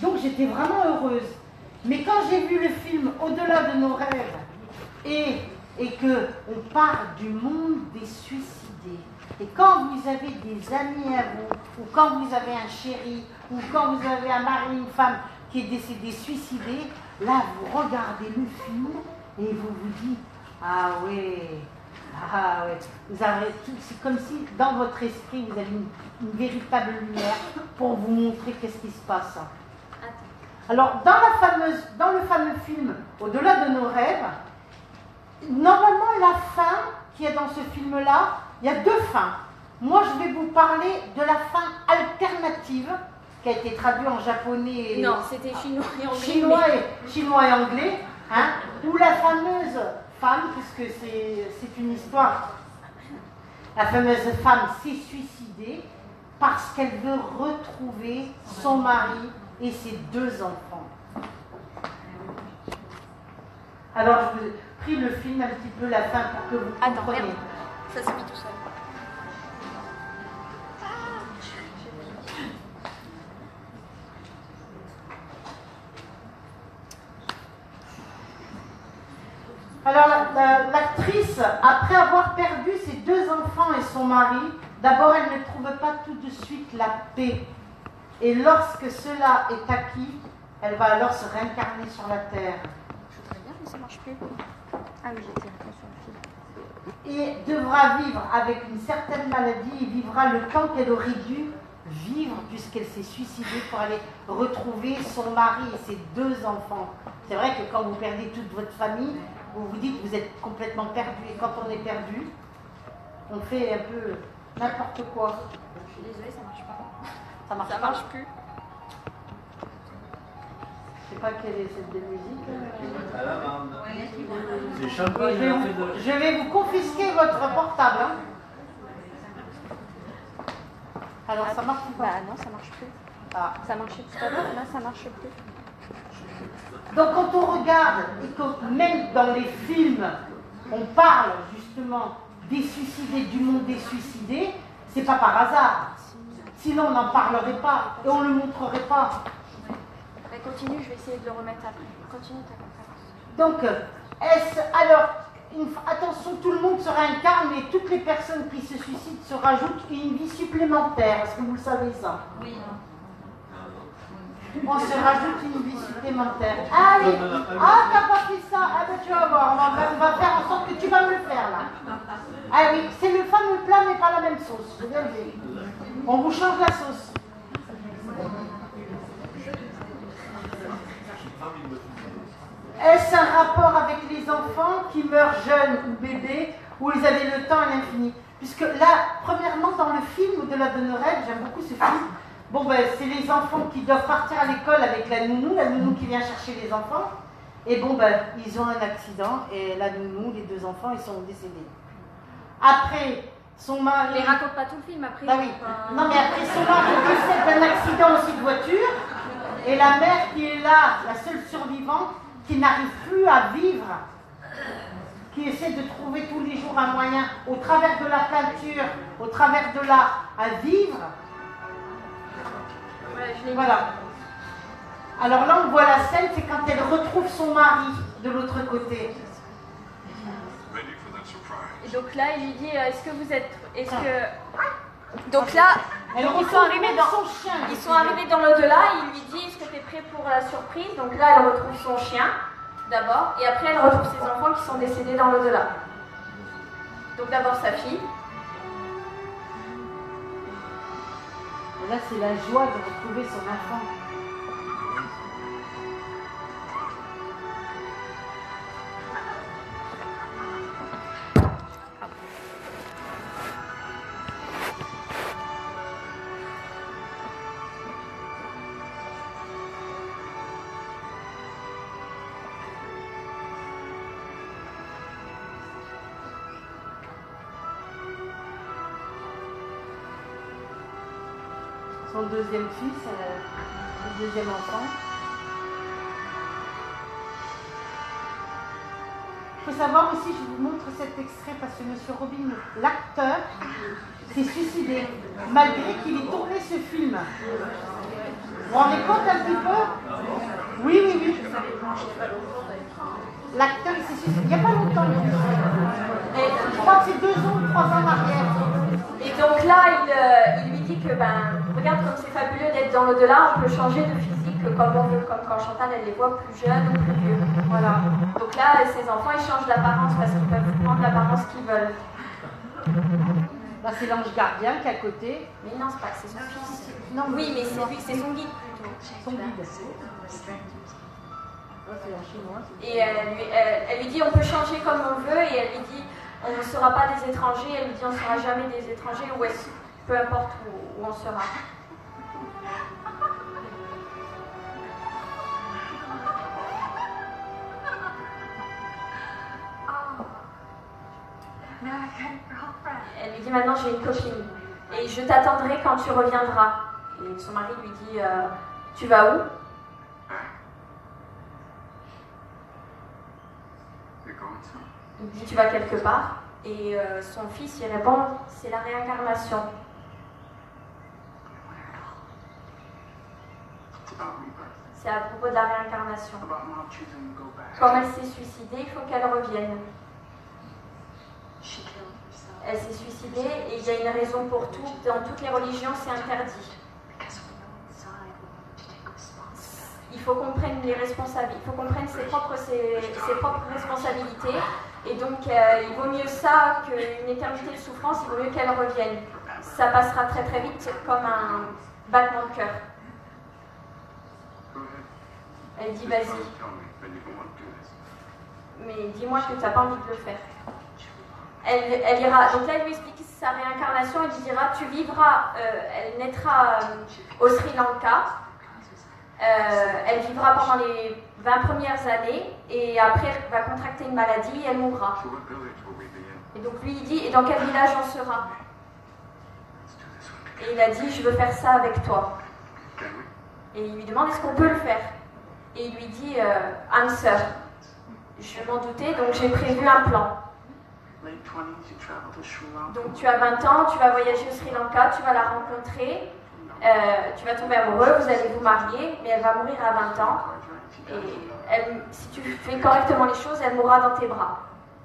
Donc j'étais vraiment heureuse. Mais quand j'ai vu le film Au-delà de nos rêves et qu'on parle du monde des suicidés, et quand vous avez des amis à vous, ou quand vous avez un chéri, ou quand vous avez un mari, une femme qui est décédé, suicidé, là vous regardez le film et vous vous dites ah ouais, vous avez tout, c'est comme si dans votre esprit vous avez une véritable lumière pour vous montrer qu'est-ce qui se passe. Alors dans le fameux film Au-delà de nos rêves, normalement la fin qui est dans ce film-là, il y a 2 fins. Moi je vais vous parler de la fin alternative qui a été traduite en japonais. Non, c'était chinois et anglais. Chinois et anglais, hein, où la fameuse femme, puisque c'est une histoire, la fameuse femme s'est suicidée parce qu'elle veut retrouver son mari et ses 2 enfants. Alors je vous prie le film un petit peu la fin pour que vous compreniez. Merde. Ça s'est mis tout seul. Alors l'actrice, après avoir perdu ses 2 enfants et son mari, D'abord, elle ne trouve pas tout de suite la paix. Et lorsque cela est acquis, elle va alors se réincarner sur la terre. Je voudrais bien, mais ça marche plus. Ah oui, j'ai tiré sur le fil. Et devra vivre avec une certaine maladie et vivra le temps qu'elle aurait dû vivre puisqu'elle s'est suicidée pour aller retrouver son mari et ses 2 enfants. C'est vrai que quand vous perdez toute votre famille, vous vous dites que vous êtes complètement perdu. Et quand on est perdu, on fait un peu n'importe quoi. Je suis désolée, ça marche pas. Ça marche Ça pas. marche plus. Je sais pas quelle est cette de musique. À la bande. C'est champagne. Je vais vous confisquer votre portable. Hein. Alors ça marche ou pas? Bah non, ça marche plus. Ah. Ça marchait tout à l'heure, là ça marche plus. Donc quand on regarde, et que même dans les films, on parle justement des suicidés, du monde des suicidés, c'est pas par hasard. Sinon on n'en parlerait pas et on ne le montrerait pas. Mais continue, je vais essayer de le remettre après. Continue ta conférence. Donc, alors, attention, tout le monde se réincarne, mais toutes les personnes qui se suicident se rajoutent une vie supplémentaire. Est-ce que vous le savez ça? Oui. On se rajoute une vie supplémentaire. Allez, t'as pas fait ça? Ah ben tu vas voir, on va faire en sorte que tu vas me le faire là. Ah oui, c'est le fameux plat mais pas la même sauce. Je viens de dire. On vous change la sauce. Est-ce un rapport avec les enfants qui meurent jeunes ou bébés, où ils avaient le temps à l'infini? Puisque là, premièrement, dans le film de la Donnerette, j'aime beaucoup ce film, bon ben, c'est les enfants qui doivent partir à l'école avec la nounou qui vient chercher les enfants, et bon ben, ils ont un accident, et la nounou, les 2 enfants, ils sont décédés. Après, son mari... Les raconte pas tout le film après. Bah oui. Non mais après son mari décède d'un accident aussi de voiture, et la mère qui est là, la seule survivante, qui n'arrive plus à vivre, qui essaie de trouver tous les jours un moyen, au travers de la peinture, au travers de l'art, à vivre. Ouais, je l'ai Voilà. Alors là, on voit la scène, c'est quand elle retrouve son mari de l'autre côté. Et donc là, il lui dit, est-ce que vous êtes... Est-ce que... Donc là, Elle donc ils retrouve sont arrivés même dans... son chien. Ils sont arrivés dans l'au-delà, il lui dit, est-ce que tu es prêt pour la surprise? Donc là, elle retrouve son chien, d'abord, et après, elle retrouve ses enfants qui sont décédés dans l'au-delà. Donc d'abord sa fille. Et là, c'est la joie de retrouver son enfant. Son 2e fils, le 2e enfant. Il faut savoir aussi, je vous montre cet extrait parce que M. Robin, l'acteur, s'est suicidé, malgré qu'il ait tourné ce film. Vous vous rendez compte un petit peu? Oui, oui, oui. L'acteur, il s'est suicidé il n'y a pas longtemps. Et je crois que c'est 2 ans ou 3 ans en arrière. Et donc là, il lui dit que, regarde comme c'est fabuleux d'être dans l'au-delà, on peut changer de physique comme on veut, comme quand Chantal, elle les voit plus jeunes ou plus vieux. Voilà. Donc là, ses enfants, ils changent d'apparence parce qu'ils peuvent prendre l'apparence qu'ils veulent. Là, c'est l'ange gardien qui est à côté. Mais non, c'est pas que c'est son fils. Non, Oui, mais c'est lui, c'est son guide plutôt. son guide. Ouais, c'est en chinois. Et elle lui dit on peut changer comme on veut, et elle lui dit on ne sera pas des étrangers, elle lui dit on ne sera jamais des étrangers, ou est-ce peu importe où on sera. Elle lui dit maintenant j'ai une copine et je t'attendrai quand tu reviendras. Et son mari lui dit tu vas où? Il dit tu vas quelque part, et son fils il répond c'est la réincarnation. C'est à propos de la réincarnation. Comme elle s'est suicidée, il faut qu'elle revienne. elle s'est suicidée et il y a une raison pour tout. Dans toutes les religions, c'est interdit. Il faut qu'on prenne les responsabilités, il faut qu'on prenne ses propres responsabilités. Et donc, il vaut mieux ça qu'une éternité de souffrance, il vaut mieux qu'elle revienne. Ça passera très très vite comme un battement de cœur. Elle dit, vas-y. Mais dis-moi que tu n'as pas envie de le faire. Elle ira. Donc là, elle lui explique sa réincarnation. Elle lui dira, tu vivras, elle naîtra au Sri Lanka. Elle vivra pendant les 20 premières années et après elle va contracter une maladie et elle mourra. Et donc lui il dit, et dans quel village on sera? Et il a dit, je veux faire ça avec toi. Et il lui demande, est-ce qu'on peut le faire? Et il lui dit, answer. Je m'en doutais, donc j'ai prévu un plan. Donc tu as 20 ans, tu vas voyager au Sri Lanka, tu vas la rencontrer. Tu vas tomber amoureux, vous allez vous marier, mais elle va mourir à 20 ans. Et si tu fais correctement les choses, elle mourra dans tes bras.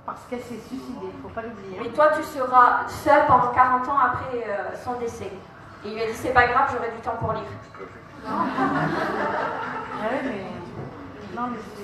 Parce qu'elle s'est suicidée, il ne faut pas l'oublier. Et toi, tu seras seul pendant 40 ans après son décès. Et il lui a dit, c'est pas grave, j'aurai du temps pour lire. Ah oui, mais... Non, mais c'est...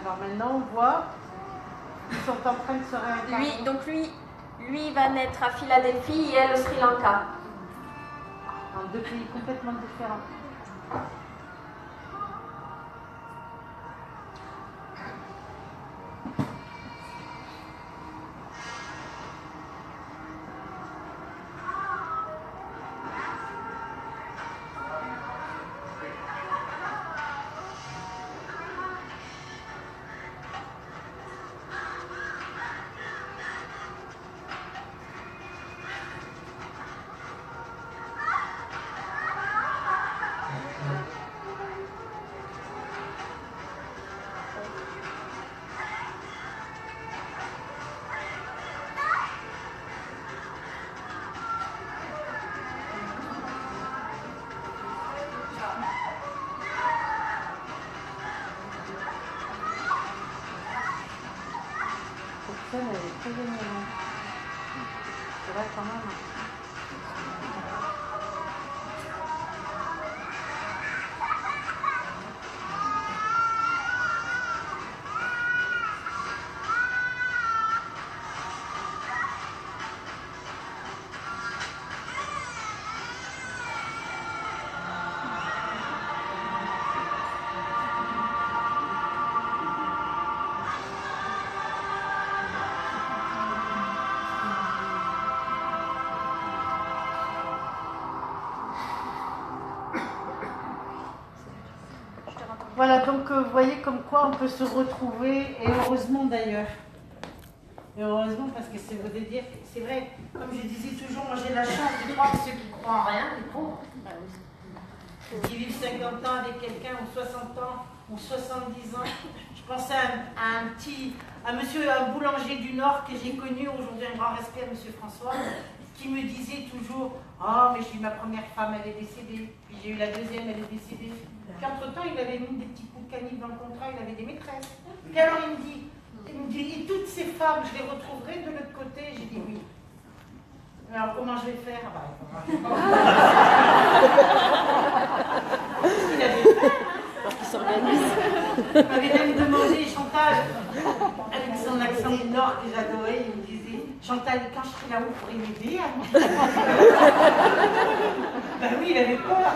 Alors maintenant, on voit qu'ils sont en train de se réincarner. Lui va naître à Philadelphie et elle au Sri Lanka. Dans deux pays complètement différents. Elle est très géniale. C'est vrai quand même. Voilà, donc vous voyez comme quoi on peut se retrouver, et heureusement d'ailleurs. Et heureusement parce que c'est vrai dire, c'est vrai, comme je disais toujours, moi j'ai la chance de croire que ceux qui croient en rien, les pauvres, qui vivent 50 ans avec quelqu'un, ou 60 ans, ou 70 ans. Je pensais à un boulanger du Nord que j'ai connu, aujourd'hui un grand respect à monsieur François, qui me disait toujours, oh mais j'ai eu ma première femme, elle est décédée, puis j'ai eu la deuxième, elle est décédée. Puis entre-temps, il avait mis des petits coups de canif dans le contrat, il avait des maîtresses. Puis alors il me dit, et toutes ces femmes, je les retrouverai de l'autre côté? J'ai dit oui. Mais alors comment je vais faire? Ah bah, il avait fait, parce qu'il s'organise. Il m'avait même demandé, Chantal, avec son accent du Nord que j'adorais, il me disait, Chantal, quand je serai là-haut, vous pourrez m'aider? Ben oui, il avait peur.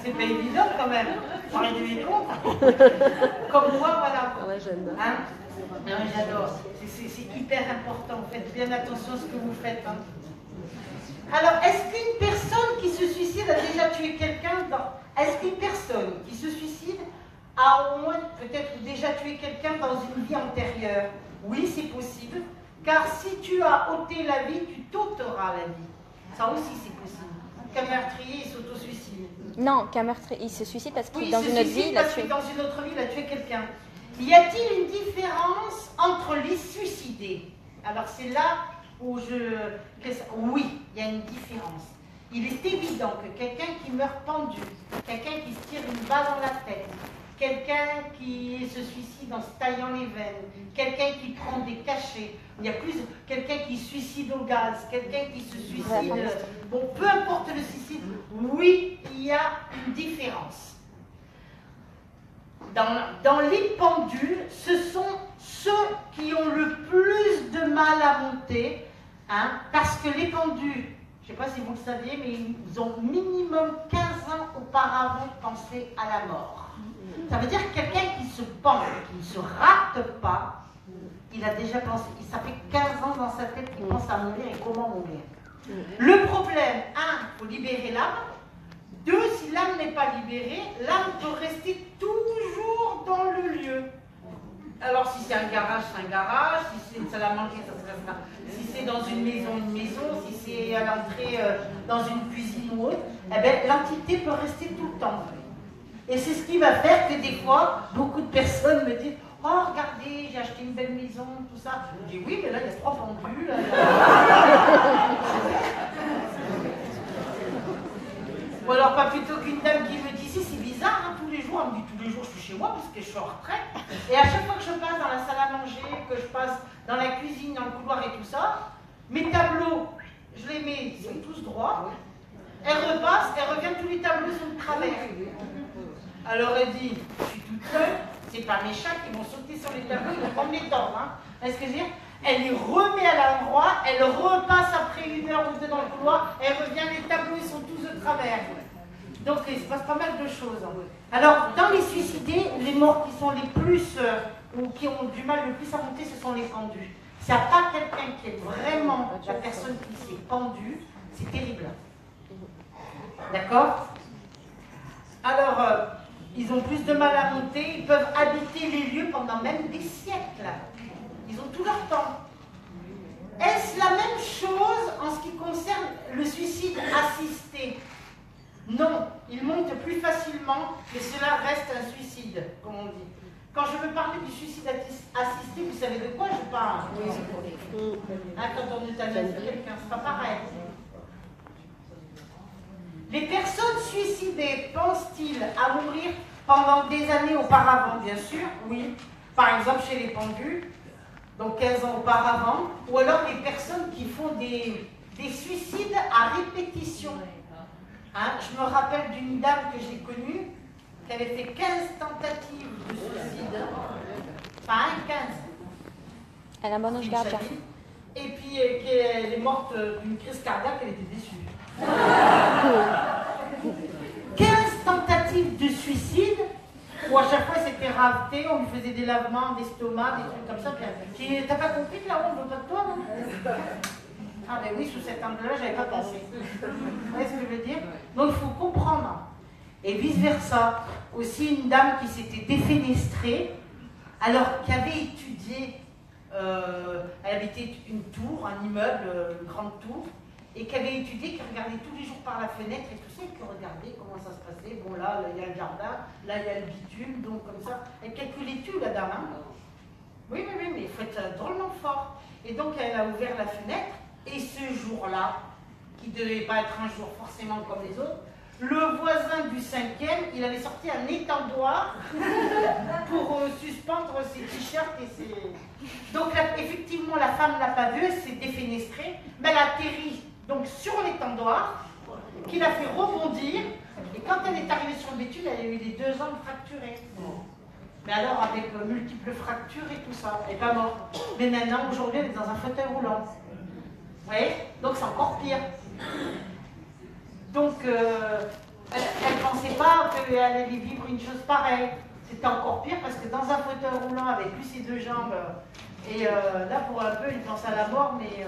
C'est pas évident quand même. J'aurais dû mes comptes. Comme moi, voilà. Ouais, j'aime. Hein? Non, j'adore. C'est hyper important. Faites bien attention à ce que vous faites. Hein. Alors, est-ce qu'une personne suicide a déjà tué quelqu'un dans... Est-ce qu'une personne qui se suicide a au moins peut-être déjà tué quelqu'un dans une vie antérieure? Oui, c'est possible, car si tu as ôté la vie, tu t'ôteras la vie. Ça aussi, c'est possible. Qu'un meurtrier s'auto-suicide. Non, qu'un meurtrier, il se suicide parce que Oui, dans il se une autre vie, suicide il a parce tué. que dans une autre vie, il a tué quelqu'un. Y a-t-il une différence entre les suicidés? Alors c'est là où oui, il y a une différence. Il est évident que quelqu'un qui meurt pendu, quelqu'un qui se tire une balle dans la tête, quelqu'un qui se suicide en se taillant les veines, quelqu'un qui prend des cachets, il y a plus quelqu'un qui se suicide au gaz, quelqu'un qui se suicide, bon, peu importe le suicide, oui, il y a une différence. Dans les pendus, ce sont ceux qui ont le plus de mal à monter, hein, parce que les pendus, je ne sais pas si vous le saviez, mais ils ont minimum 15 ans auparavant pensé à la mort. Ça veut dire que quelqu'un qui se pend, qui ne se rate pas, il a déjà pensé, ça fait 15 ans dans sa tête qu'il pense à mourir et comment mourir. Le problème, un, il faut libérer l'âme. Deux, si l'âme n'est pas libérée, l'âme peut rester toujours dans le lieu. Alors si c'est un garage, c'est un garage, si c'est une salle à manger, ça serait ça. Si c'est dans une maison, si c'est à l'entrée dans une cuisine ou autre, eh bien, l'entité peut rester tout le temps. Et c'est ce qui va faire que des fois, beaucoup de personnes me disent « Oh, regardez, j'ai acheté une belle maison, tout ça. » Je dis « Oui, mais là, il y a 3 pendus. » Ou alors pas plutôt qu'une dame qui me dit « Si, c'est bizarre, hein, tous les jours. » Elle me dit « Tous les jours, je suis chez moi parce que je suis en retraite. » Et à chaque fois que je passe dans la salle à manger, que je passe dans la cuisine, dans le couloir et tout ça, mes tableaux, je les mets, ils sont tous droits. Elle repasse, elle revient, tous les tableaux sont de travers. Alors elle dit, je suis toute seule, c'est pas mes chats qui vont sauter sur les tableaux, ils vont prendre les tordre. Hein. Est-ce que je veux dire? Elle les remet à l'endroit, elle repasse après 1 heure ou 2 dans le couloir, elle revient, les tableaux ils sont tous de travers. Donc il se passe pas mal de choses. Alors dans les suicidés, les morts qui sont les plus, ou qui ont du mal le plus à monter, ce sont les pendus. S'il n'y a pas quelqu'un qui est vraiment la personne qui s'est pendue, c'est terrible. D'accord? Alors, ils ont plus de mal à monter, ils peuvent habiter les lieux pendant même des siècles. Ils ont tout leur temps. Est-ce la même chose en ce qui concerne le suicide assisté? Non, il monte plus facilement, mais cela reste un suicide, comme on dit. Quand je veux parler du suicide assisté, vous savez de quoi je parle? Hein, quand on euthanasie quelqu'un, c'est pas pareil. Les personnes suicidées pensent-ils à mourir pendant des années auparavant? Bien sûr, oui. Par exemple, chez les pendus, donc 15 ans auparavant, ou alors les personnes qui font des suicides à répétition. Hein, je me rappelle d'une dame que j'ai connue, qui avait fait 15 tentatives de suicide. Enfin, 15. Elle a un bon ange gardien. Et puis, elle est morte d'une crise cardiaque, elle était déçue. 15 tentatives de suicide, où à chaque fois elle s'était ravetée, on lui faisait des lavements d'estomac, des trucs comme ça. T'as pas compris que là, on ne veut pas de toi, non? Ah ben oui, sous cet angle-là, j'avais pas pensé. Vous voyez ce que je veux dire? Donc il faut comprendre. Et vice-versa. Aussi une dame qui s'était défenestrée, alors qui avait étudié, elle habitait une tour, un immeuble, une grande tour, et qui avait étudié, qui regardait tous les jours par la fenêtre et tout ça, et qui regardait comment ça se passait. Bon là, il y a le jardin, là il y a le bitume, donc comme ça. Elle calculait tout, la dame. Hein. Oui, mais il faut être drôlement fort. Et donc elle a ouvert la fenêtre, et ce jour-là, qui ne devait pas être un jour forcément comme les autres, le voisin du 5e, il avait sorti un étendoir pour suspendre ses t-shirts et ses... Donc là, effectivement, la femme ne l'a pas vue, elle s'est défenestrée, mais elle a atterri donc sur l'étendoir, qui l'a fait rebondir, et quand elle est arrivée sur le bitume, elle a eu les 2 jambes fracturées. Mais alors, avec multiples fractures et tout ça, elle n'est pas morte. Mais maintenant, aujourd'hui, elle est dans un fauteuil roulant. Vous voyez? Donc c'est encore pire. Donc, elle ne pensait pas qu'elle allait vivre une chose pareille. C'était encore pire parce que dans un fauteuil roulant avec plus ses 2 jambes, et là pour un peu, il pense à la mort, mais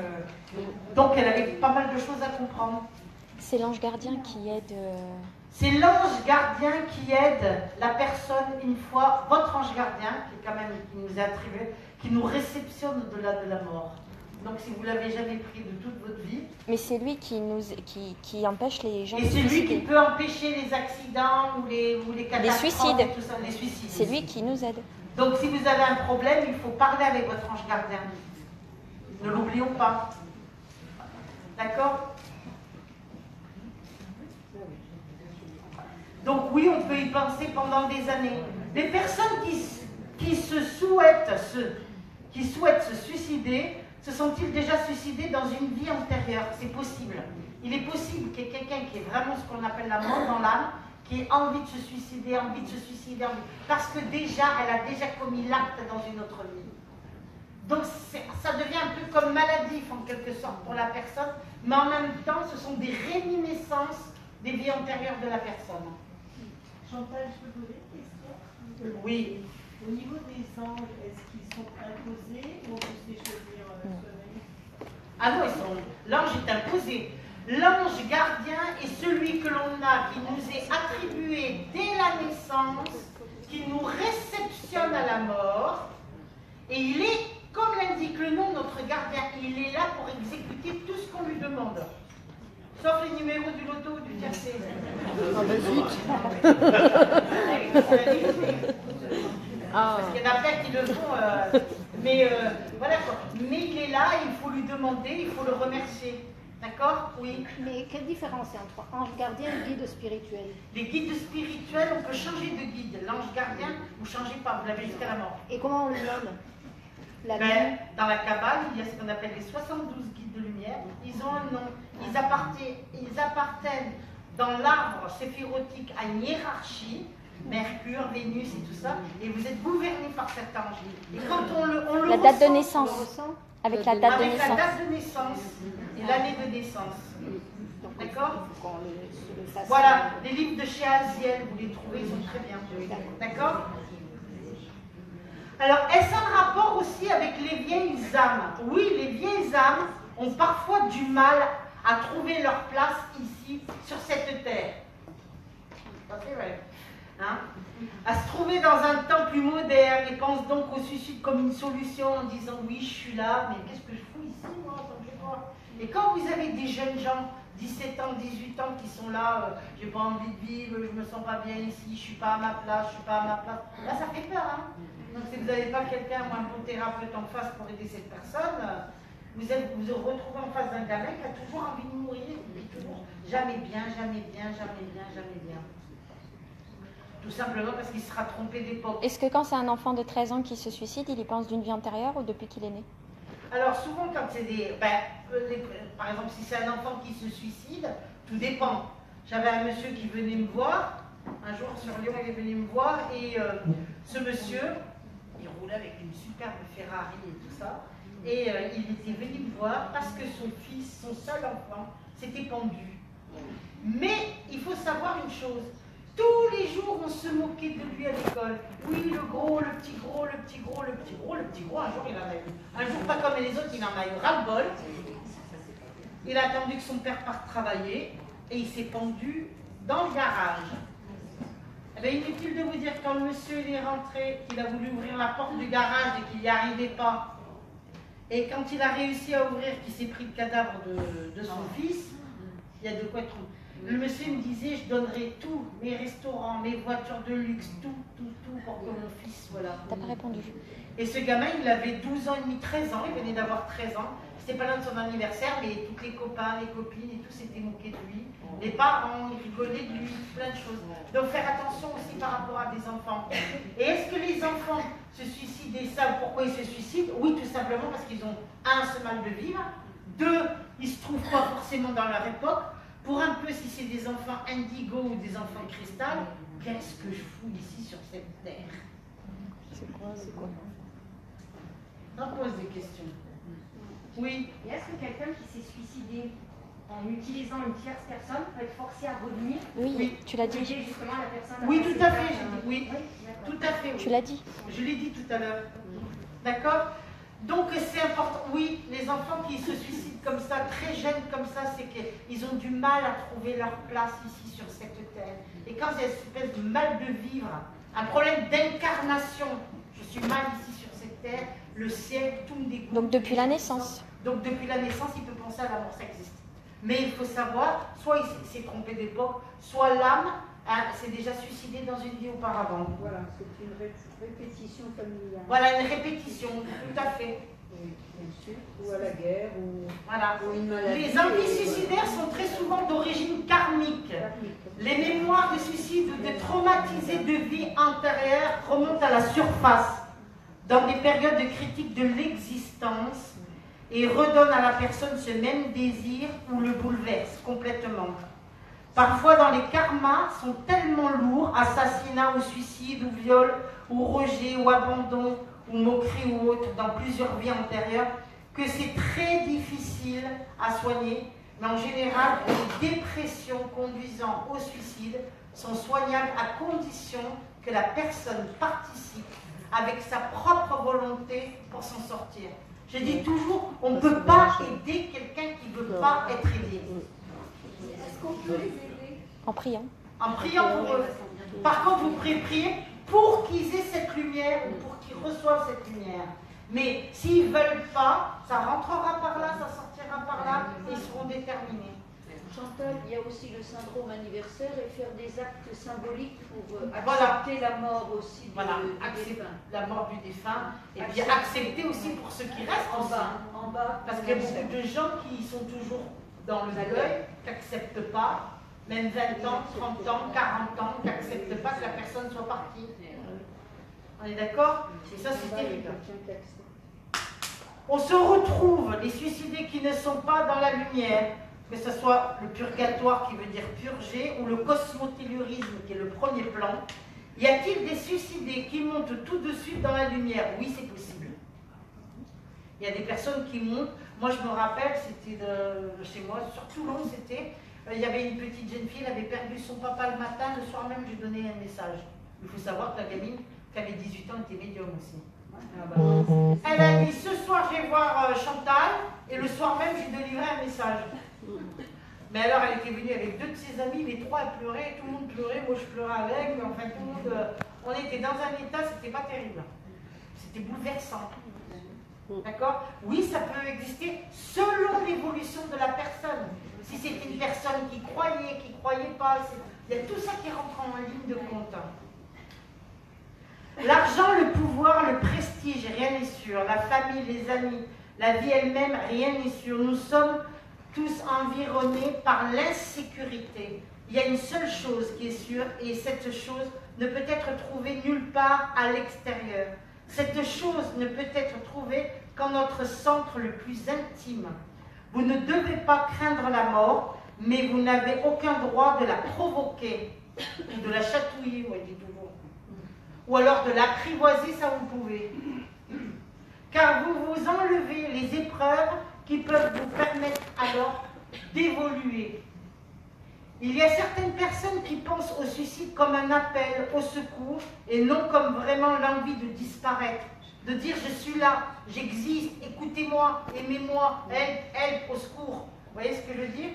donc elle avait pas mal de choses à comprendre. C'est l'ange gardien qui aide. C'est l'ange gardien qui aide la personne une fois, votre ange gardien, qui est quand même, qui nous est attribué, qui nous réceptionne au-delà de la mort. Donc si vous ne l'avez jamais pris de toute votre vie. Mais c'est lui qui empêche les gens de Et se c'est lui qui suicider. peut empêcher les accidents ou les catastrophes. suicides. Et tout ça, les suicides. C'est lui qui nous aide. Donc si vous avez un problème, il faut parler avec votre ange gardien. Ne l'oublions pas. D'accord? Donc oui, on peut y penser pendant des années. Les personnes qui souhaitent se suicider, se sont-ils déjà suicidés dans une vie antérieure? C'est possible. Il est possible qu'il y ait quelqu'un qui ait vraiment ce qu'on appelle la mort dans l'âme, qui ait envie de se suicider, parce que déjà, elle a déjà commis l'acte dans une autre vie. Donc ça devient un peu comme maladif en quelque sorte pour la personne, mais en même temps, ce sont des réminiscences des vies antérieures de la personne. Chantal, je peux poser une question? Oui. Au niveau des anges, est-ce qu'ils sont imposés ou on peut se les choisir soi-même? Ah non, l'ange est imposé. L'ange gardien est celui que l'on a, qui nous est attribué dès la naissance, qui nous réceptionne à la mort, et il est, comme l'indique le nom de notre gardien, il est là pour exécuter tout ce qu'on lui demande. Sauf les numéros du loto ou du tiercé. Parce qu'il y en a plein qui le font, mais voilà quoi. Mais il est là, il faut lui demander, il faut le remercier. D'accord? Oui. Mais quelle différence il y a entre ange gardien et guide spirituel? Les guides spirituels, on peut changer de guide. L'ange gardien, vous ne changez pas, vous l'avez jusqu'à la mort. Et comment on le nomme? La Ben, lune? dans la Kabbale, il y a ce qu'on appelle les 72 guides de lumière. Ils ont un nom. Ils appartiennent dans l'arbre séphirotique à une hiérarchie. Mercure, Vénus et tout ça. Et vous êtes gouverné par cet ange. Et quand on le La date de ressent, naissance. On le ressent? Avec la date de avec la naissance. date de naissance et l'année de naissance. Donc, D'accord? il faut qu'on le fasse. Voilà, les livres de chez Aziel, vous les trouvez, ils sont très bien. D'accord? Alors, est-ce un rapport aussi avec les vieilles âmes? Oui, les vieilles âmes ont parfois du mal à trouver leur place ici, sur cette terre. C'est vrai. Hein? À se trouver dans un temps plus moderne et pense donc au suicide comme une solution en disant oui, je suis là, mais qu'est-ce que je fous ici, moi, en tant que moi? Et quand vous avez des jeunes gens, 17 ans, 18 ans, qui sont là, j'ai pas envie de vivre, je me sens pas bien ici, je suis pas à ma place, je suis pas à ma place, là ça fait peur. Hein? Donc si vous n'avez pas quelqu'un ou un bon thérapeute en face pour aider cette personne, vous vous retrouvez en face d'un gamin qui a toujours envie de mourir, et toujours jamais bien, jamais bien, jamais bien, jamais bien. Tout simplement parce qu'il sera trompé d'époque. Est-ce que quand c'est un enfant de 13 ans qui se suicide, il y pense d'une vie antérieure ou depuis qu'il est né? Alors souvent quand c'est des... par exemple si c'est un enfant qui se suicide, tout dépend. J'avais un monsieur qui venait me voir, un jour sur Lyon il est venu me voir et ce monsieur, il roulait avec une superbe Ferrari et tout ça, et il était venu me voir parce que son fils, son seul enfant, s'était pendu. Mais il faut savoir une chose, tous les jours, on se moquait de lui à l'école. Oui, le gros, le petit gros, le petit gros, le petit gros, le petit gros. Un jour, il en a eu. Un jour, pas comme les autres, il en a eu ras-le-bol. Il a attendu que son père parte travailler et il s'est pendu dans le garage. Eh bien, inutile de vous dire, quand le monsieur il est rentré, qu'il a voulu ouvrir la porte du garage et qu'il n'y arrivait pas. Et quand il a réussi à ouvrir, qu'il s'est pris le cadavre de son fils, il y a de quoi être... Le monsieur me disait, je donnerai tout, mes restaurants, mes voitures de luxe, tout pour que mon fils soit là. T'as pas répondu. Et ce gamin, il avait 12 ans et demi, 13 ans, il venait d'avoir 13 ans. C'était pas l'un de son anniversaire, mais tous les copains, les copines et tout s'étaient moqués de lui. Les parents, ils rigolaient de lui, plein de choses. Donc faire attention aussi par rapport à des enfants. Et est-ce que les enfants se suicident et savent pourquoi ils se suicident? Oui, tout simplement parce qu'ils ont, un, ce mal de vivre, deux, ils se trouvent pas forcément dans leur époque. Pour un peu, si c'est des enfants indigo ou des enfants cristal, qu'est-ce que je fous ici sur cette terre? C'est quoi? On pose des questions. Oui. Et est-ce que quelqu'un qui s'est suicidé en utilisant une tierce personne peut être forcé à revenir? Oui, tu l'as pour dit. aider justement la personne Oui, passer tout à par, fait, j'ai dit oui. d'accord. Tout à fait, oui. Tu l'as dit. Je l'ai dit tout à l'heure. D'accord? Donc c'est important. Oui, les enfants qui se suicident comme ça, très jeunes comme ça, c'est qu'ils ont du mal à trouver leur place ici sur cette terre. Et quand il y a cette espèce de mal de vivre, un problème d'incarnation, je suis mal ici sur cette terre, le ciel, tout me dégoûte. Donc depuis la naissance. Donc depuis la naissance, il peut penser à la mort, ça existe. Mais il faut savoir, soit il s'est trompé d'époque, soit l'âme s'est déjà suicidée dans une vie auparavant. Voilà, c'est une répétition familiale. Voilà, une répétition, tout à fait. Oui, bien sûr. Ou à la guerre, ou, Voilà. ou une maladie. Les anti-suicidaires sont très souvent d'origine karmique. Les mémoires de suicide ou de traumatisés de vie antérieure remontent à la surface dans des périodes critiques de l'existence et redonnent à la personne ce même désir ou le bouleverse complètement. Parfois, dans les karmas, sont tellement lourds, assassinat ou suicide ou viol ou rejet ou abandon ou moquerie ou autre dans plusieurs vies antérieures, que c'est très difficile à soigner, mais en général, les dépressions conduisant au suicide sont soignables à condition que la personne participe avec sa propre volonté pour s'en sortir. Je dis toujours, on ne peut pas aider quelqu'un qui ne veut pas être aidé. Est-ce qu'on peut les aider? En priant. En priant pour eux. Par contre, vous pouvez prier pour qu'ils aient cette lumière ou pour qu'ils reçoivent cette lumière. Mais s'ils ne veulent pas, ça rentrera par là, ça sortira par là, et ils seront déterminés. Chantal, il y a aussi le syndrome anniversaire et faire des actes symboliques pour Voilà. accepter la mort aussi du Accepter défunt. la mort du défunt, et puis accepter aussi pour ceux qui restent En aussi. bas, en bas. Parce qu'il y a beaucoup de gens qui sont toujours dans le deuil, qui n'acceptent pas, même 20 ans, 30 ans, 40 ans, qui n'acceptent pas que la personne soit partie. On est d'accord? Et ça, c'est terrible. On se retrouve, les suicidés qui ne sont pas dans la lumière, que ce soit le purgatoire qui veut dire purger, ou le cosmotellurisme qui est le premier plan. Y a-t-il des suicidés qui montent tout de suite dans la lumière? Oui, c'est possible. Il y a des personnes qui montent. Moi, je me rappelle, c'était chez moi, sur Toulon, c'était, il y avait une petite jeune fille, elle avait perdu son papa le matin, le soir même, je lui donnais un message. Il faut savoir que la gamine, qui avait 18 ans, était médium aussi. Elle a dit, ce soir, je vais voir Chantal, et le soir même, je lui délivrais un message. Mais alors, elle était venue avec deux de ses amis, les trois, elles pleuraient, tout le monde pleurait, moi je pleurais avec, mais enfin, tout le monde, on était dans un état, c'était pas terrible. C'était bouleversant. D'accord? Oui, ça peut exister selon l'évolution de la personne. Si c'est une personne qui croyait pas, il y a tout ça qui rentre en ligne de compte. L'argent, le pouvoir, le prestige, rien n'est sûr. La famille, les amis, la vie elle-même, rien n'est sûr. Nous sommes tous environnés par l'insécurité. Il y a une seule chose qui est sûre, et cette chose ne peut être trouvée nulle part à l'extérieur. Cette chose ne peut être trouvée qu'en notre centre le plus intime. Vous ne devez pas craindre la mort, mais vous n'avez aucun droit de la provoquer, ou de la chatouiller, moi je dis toujours. Ou alors de l'apprivoiser, ça vous pouvez. Car vous vous enlevez les épreuves qui peuvent vous permettre alors d'évoluer. Il y a certaines personnes qui pensent au suicide comme un appel au secours et non comme vraiment l'envie de disparaître, de dire je suis là, j'existe, écoutez-moi, aimez-moi, aide, au secours. Vous voyez ce que je veux dire?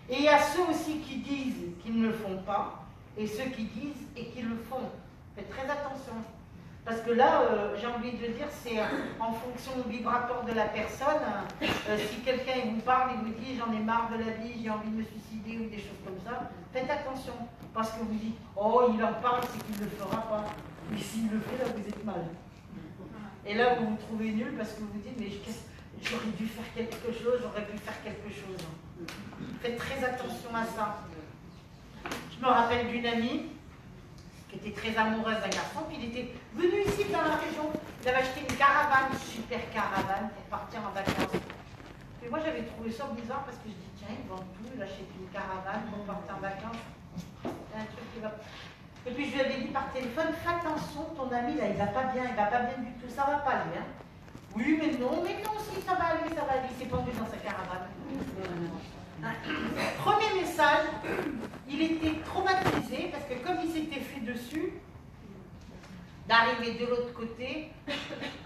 Et il y a ceux aussi qui disent qu'ils ne le font pas et ceux qui disent et qui le font. Faites très attention. Parce que là, j'ai envie de dire, c'est en fonction vibratoire de la personne. Si quelqu'un vous parle et vous dit j'en ai marre de la vie, j'ai envie de me suicider ou des choses comme ça, faites attention. Parce que vous dites, oh, il en parle, c'est qu'il ne le fera pas. Mais s'il le fait, là, vous êtes mal. Et là, vous vous trouvez nul parce que vous vous dites, mais j'aurais dû faire quelque chose, j'aurais pu faire quelque chose. Faites très attention à ça. Je me rappelle d'une amie qui était très amoureuse d'un garçon, puis il était venu ici dans la région, il avait acheté une caravane, une super caravane pour partir en vacances. Et moi j'avais trouvé ça bizarre parce que je dis tiens, ils vendent tout, il achète une caravane pour partir en vacances. Un truc qui va... Et puis je lui avais dit par téléphone, fais attention, ton ami là il va pas bien du tout, ça va pas lui. Hein. Oui mais non, si ça va aller, il s'est pendu dans sa caravane. Premier message, il était traumatisé parce que comme il s'était fait dessus, d'arriver de l'autre côté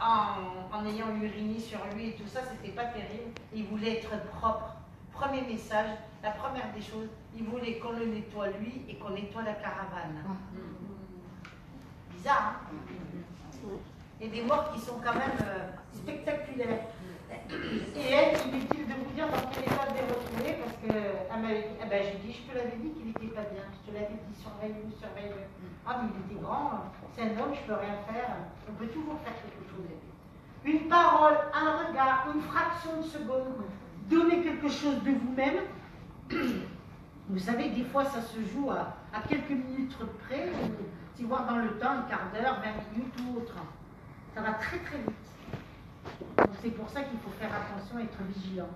en ayant uriné sur lui et tout ça, c'était pas terrible. Il voulait être propre. Premier message, la première des choses, il voulait qu'on le nettoie lui et qu'on nettoie la caravane. Bizarre, hein? Il y a des morts qui sont quand même spectaculaires. Et elle, inutile de vous dire dans quel état je l'ai retrouvé, parce qu'elle m'avait dit, j'ai dit, je te l'avais dit qu'il n'était pas bien, je te l'avais dit, surveille-le, surveille-le. Ah, mais il était grand, c'est un homme, je peux rien faire, on peut toujours faire quelque chose. Une parole, un regard, une fraction de seconde, donner quelque chose de vous-même. Vous savez, des fois, ça se joue à quelques minutes près, si voir dans le temps, un quart d'heure, 20 minutes ou autre. Ça va très très vite. Donc c'est pour ça qu'il faut faire attention et être vigilant.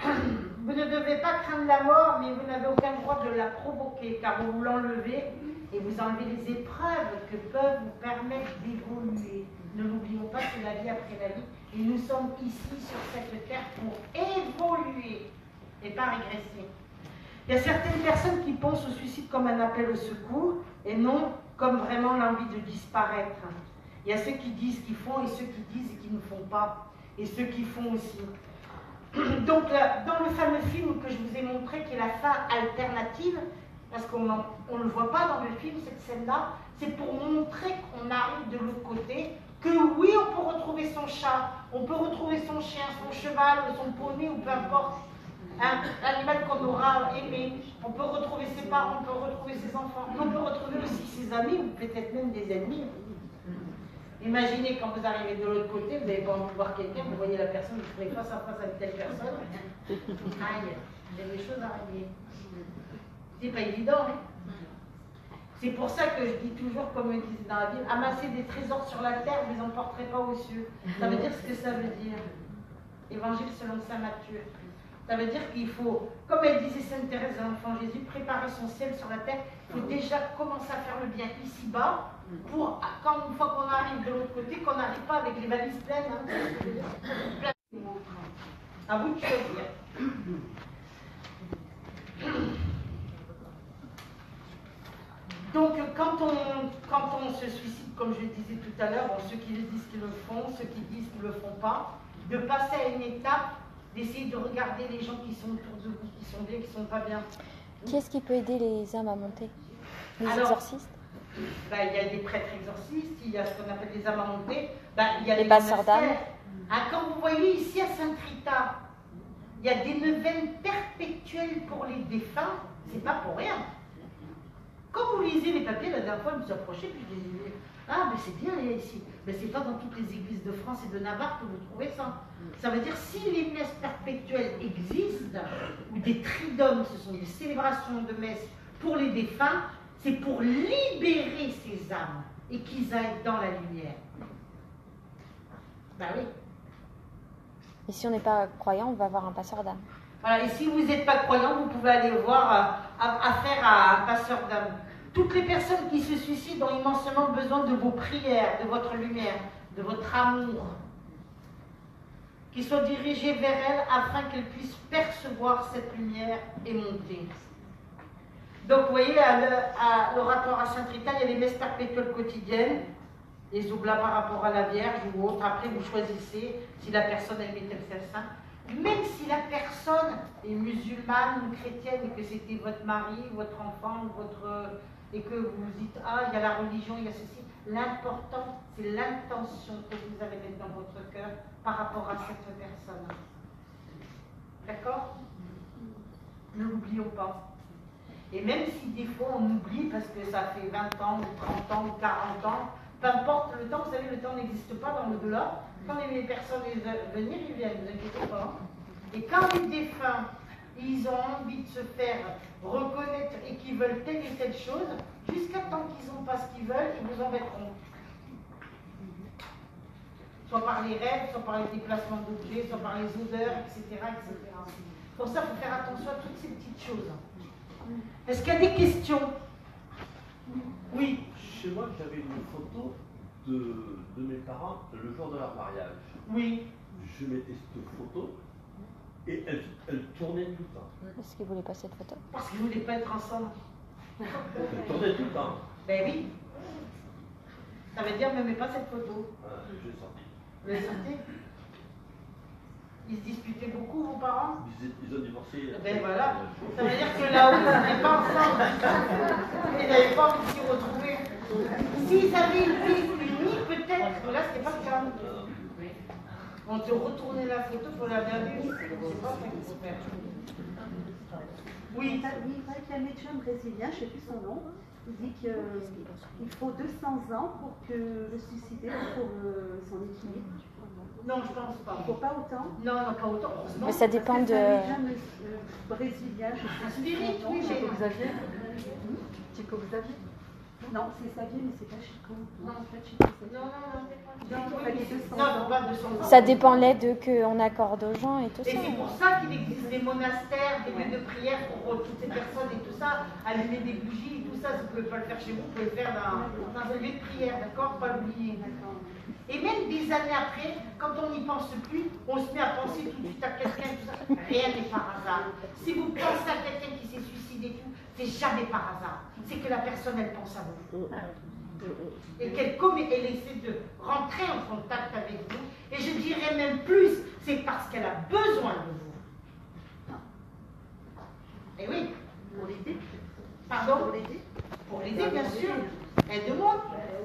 Vous ne devez pas craindre la mort, mais vous n'avez aucun droit de la provoquer, car vous l'enlevez et vous enlevez les épreuves que peuvent vous permettre d'évoluer. Ne l'oublions pas, c'est la vie après la vie. Et nous sommes ici sur cette terre pour évoluer et pas régresser. Il y a certaines personnes qui pensent au suicide comme un appel au secours et non comme vraiment l'envie de disparaître. Il y a ceux qui disent qu'ils font et ceux qui disent qu'ils ne font pas. Et ceux qui font aussi. Donc, dans le fameux film que je vous ai montré, qui est la fin alternative, parce qu'on ne le voit pas dans le film, cette scène-là, c'est pour montrer qu'on arrive de l'autre côté, que oui, on peut retrouver son chat, on peut retrouver son chien, son cheval, son poney, ou peu importe, un animal qu'on aura aimé, on peut retrouver ses parents, on peut retrouver ses enfants, on peut retrouver aussi ses amis, ou peut-être même des ennemis. Imaginez quand vous arrivez de l'autre côté, vous n'avez pas envie de voir quelqu'un, vous voyez la personne, vous trouvez face à face avec telle personne. Aïe, il y a des choses à régler. C'est pas évident, hein. C'est pour ça que je dis toujours, comme ils disent dans la Bible, amasser des trésors sur la terre, vous ne les emporterez pas aux cieux. Ça veut dire ce que ça veut dire. Évangile selon saint Matthieu. Ça veut dire qu'il faut, comme elle disait Sainte Thérèse de l'Enfant Jésus, préparer son ciel sur la terre. Il faut déjà commencer à faire le bien ici-bas, pour, quand, une fois qu'on arrive de l'autre côté, qu'on n'arrive pas avec les valises pleines. Hein, à vous de choisir. Donc, quand on se suicide, comme je le disais tout à l'heure, bon, ceux qui le disent qu'ils le font, ceux qui disent qu'ils ne le font pas, de passer à une étape, d'essayer de regarder les gens qui sont autour de vous, qui sont bien, qui ne sont pas bien. Qui est-ce qui peut aider les âmes à monter? Les exorcistes? Il y a des prêtres exorcistes, il y a ce qu'on appelle des âmes à monter, il y a les passeurs d'âmes. Quand vous voyez ici à Sainte-Rita, il y a des neuvaines perpétuelles pour les défunts, c'est pas pour rien. Quand vous lisez les papiers, la dernière fois, je me suis approchée, puis je disais, ah, mais c'est bien ici. Mais c'est pas dans toutes les églises de France et de Navarre que vous trouvez ça. Ça veut dire, si les messes perpétuelles existent, ou des triduums, ce sont des célébrations de messes pour les défunts, c'est pour libérer ces âmes et qu'ils aillent dans la lumière. Ben oui. Et si on n'est pas croyant, on va avoir un passeur d'âme. Voilà, et si vous n'êtes pas croyant, vous pouvez aller voir affaire à un passeur d'âme. Toutes les personnes qui se suicident ont immensément besoin de vos prières, de votre lumière, de votre amour, qui soient dirigées vers elles afin qu'elles puissent percevoir cette lumière et monter. Donc, vous voyez, à l'oratoire à Sainte-Rita, il y a les messes perpétuelles quotidiennes, les oblats par rapport à la Vierge ou autre. Après, vous choisissez si la personne elle met tel saint. Même si la personne est musulmane ou chrétienne et que c'était votre mari, votre enfant, et que vous dites, ah, il y a la religion, il y a ceci. L'important, c'est l'intention que vous avez mettre dans votre cœur par rapport à cette personne. D'accord? Ne l'oublions pas. Et même si des fois on oublie parce que ça fait 20 ans, ou 30 ans, ou 40 ans, peu importe le temps, vous savez, le temps n'existe pas dans l'au-delà. Quand les personnes venir, ils viennent, ne vous inquiétez pas. Et quand les défunts, ils ont envie de se faire reconnaître et qu'ils veulent telle et telle chose, jusqu'à temps qu'ils n'ont pas ce qu'ils veulent, ils vous embêteront. Soit par les rêves, soit par les déplacements d'objets, soit par les odeurs, etc. etc. Pour ça, il faut faire attention à toutes ces petites choses. Est-ce qu'il y a des questions? Oui. Chez moi, j'avais une photo de mes parents le jour de leur mariage. Oui. Je mettais cette photo et elle tournait tout le temps. Est-ce qu'ils ne voulaient pas cette photo? Parce qu'ils ne voulaient pas être ensemble. Elle tournait tout le temps. Ben oui. Ça veut dire, ne me mets pas cette photo. J'ai sorti. Vous l'avez sorti? Ils se disputaient beaucoup, vos parents? Ils ont divorcé. Ben voilà. Ça veut dire que là-haut, ils n'étaient pas ensemble. Ils n'avaient pas envie de s'y retrouver. S'ils avaient une vie unie, peut-être. Là, c'était pas le cas. On te retournait la photo pour la dernière. C'est pas ça qu'il faut faire. Oui. Il paraît qu'il y a un médecin brésilien, je ne sais plus son nom, il dit qu'il faut 200 ans pour que le suicider pour son équilibre. Non, je pense pas. Il ne faut pas autant? Non, pas autant. Mais ça dépend de. C'est un médecin brésilien, je Un sais plus spirit, son nom. oui, Chico mais. Xavier? Chico Xavier? Non, c'est Xavier, mais c'est pas Chico. Non, c'est pas Chico. Non. Non, il fallait 200 Non, ans. pas 200 ans. Ça dépend l'aide qu'on accorde aux gens et tout ça. Et c'est pour ça qu'il existe des monastères, des lieux de prière pour toutes ces personnes et tout ça, allumer des bougies et tout ça. Si vous ne pouvez pas le faire chez vous, vous pouvez le faire dans un lieu de prière, d'accord? Pas l'oublier. Et même des années après, quand on n'y pense plus, on se met à penser tout de suite à quelqu'un, tout ça. Rien n'est par hasard. Si vous pensez à quelqu'un qui s'est suicidé, tout, c'est jamais par hasard. C'est que la personne, elle pense à vous. Et elle essaie de rentrer en contact avec vous. Et je dirais même plus, c'est parce qu'elle a besoin de vous. Et oui. Pour l'aider? Pardon? Pour l'aider? Pour l'aider, bien sûr. Aide-moi.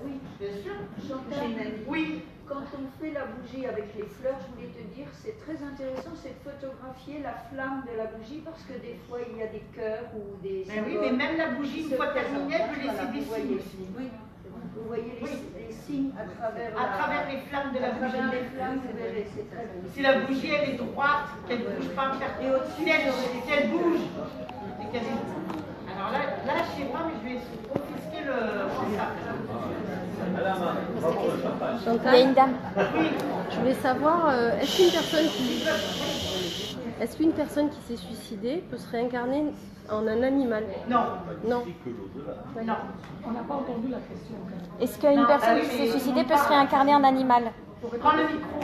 Oui, Bien sûr. Chantal, Oui. quand on fait la bougie avec les fleurs, je voulais te dire, c'est très intéressant, c'est de photographier la flamme de la bougie, parce que des fois, il y a des cœurs ou des Ben oui, symboles mais même la bougie, une fois qui se terminée, elle peut présentent. laisser des Voilà, signes vous aussi. voyez. Vous voyez Oui. les signes à travers, À travers les flammes de la à travers bougie. les flammes, vous verrez, c'est très beau. Si la bougie, elle est droite, qu'elle ne bouge pas, Et au-dessus, si elle bouge, et qu'elle est... Alors là, je sais pas, mais je vais confisquer le portable. Il y a une dame. Je voulais savoir, est-ce qu'une personne qui s'est suicidée peut se réincarner en un animal? Non. Non. Non. On n'a pas entendu la question. Est-ce qu'une personne qui s'est suicidée peut se réincarner en animal? Prends le micro.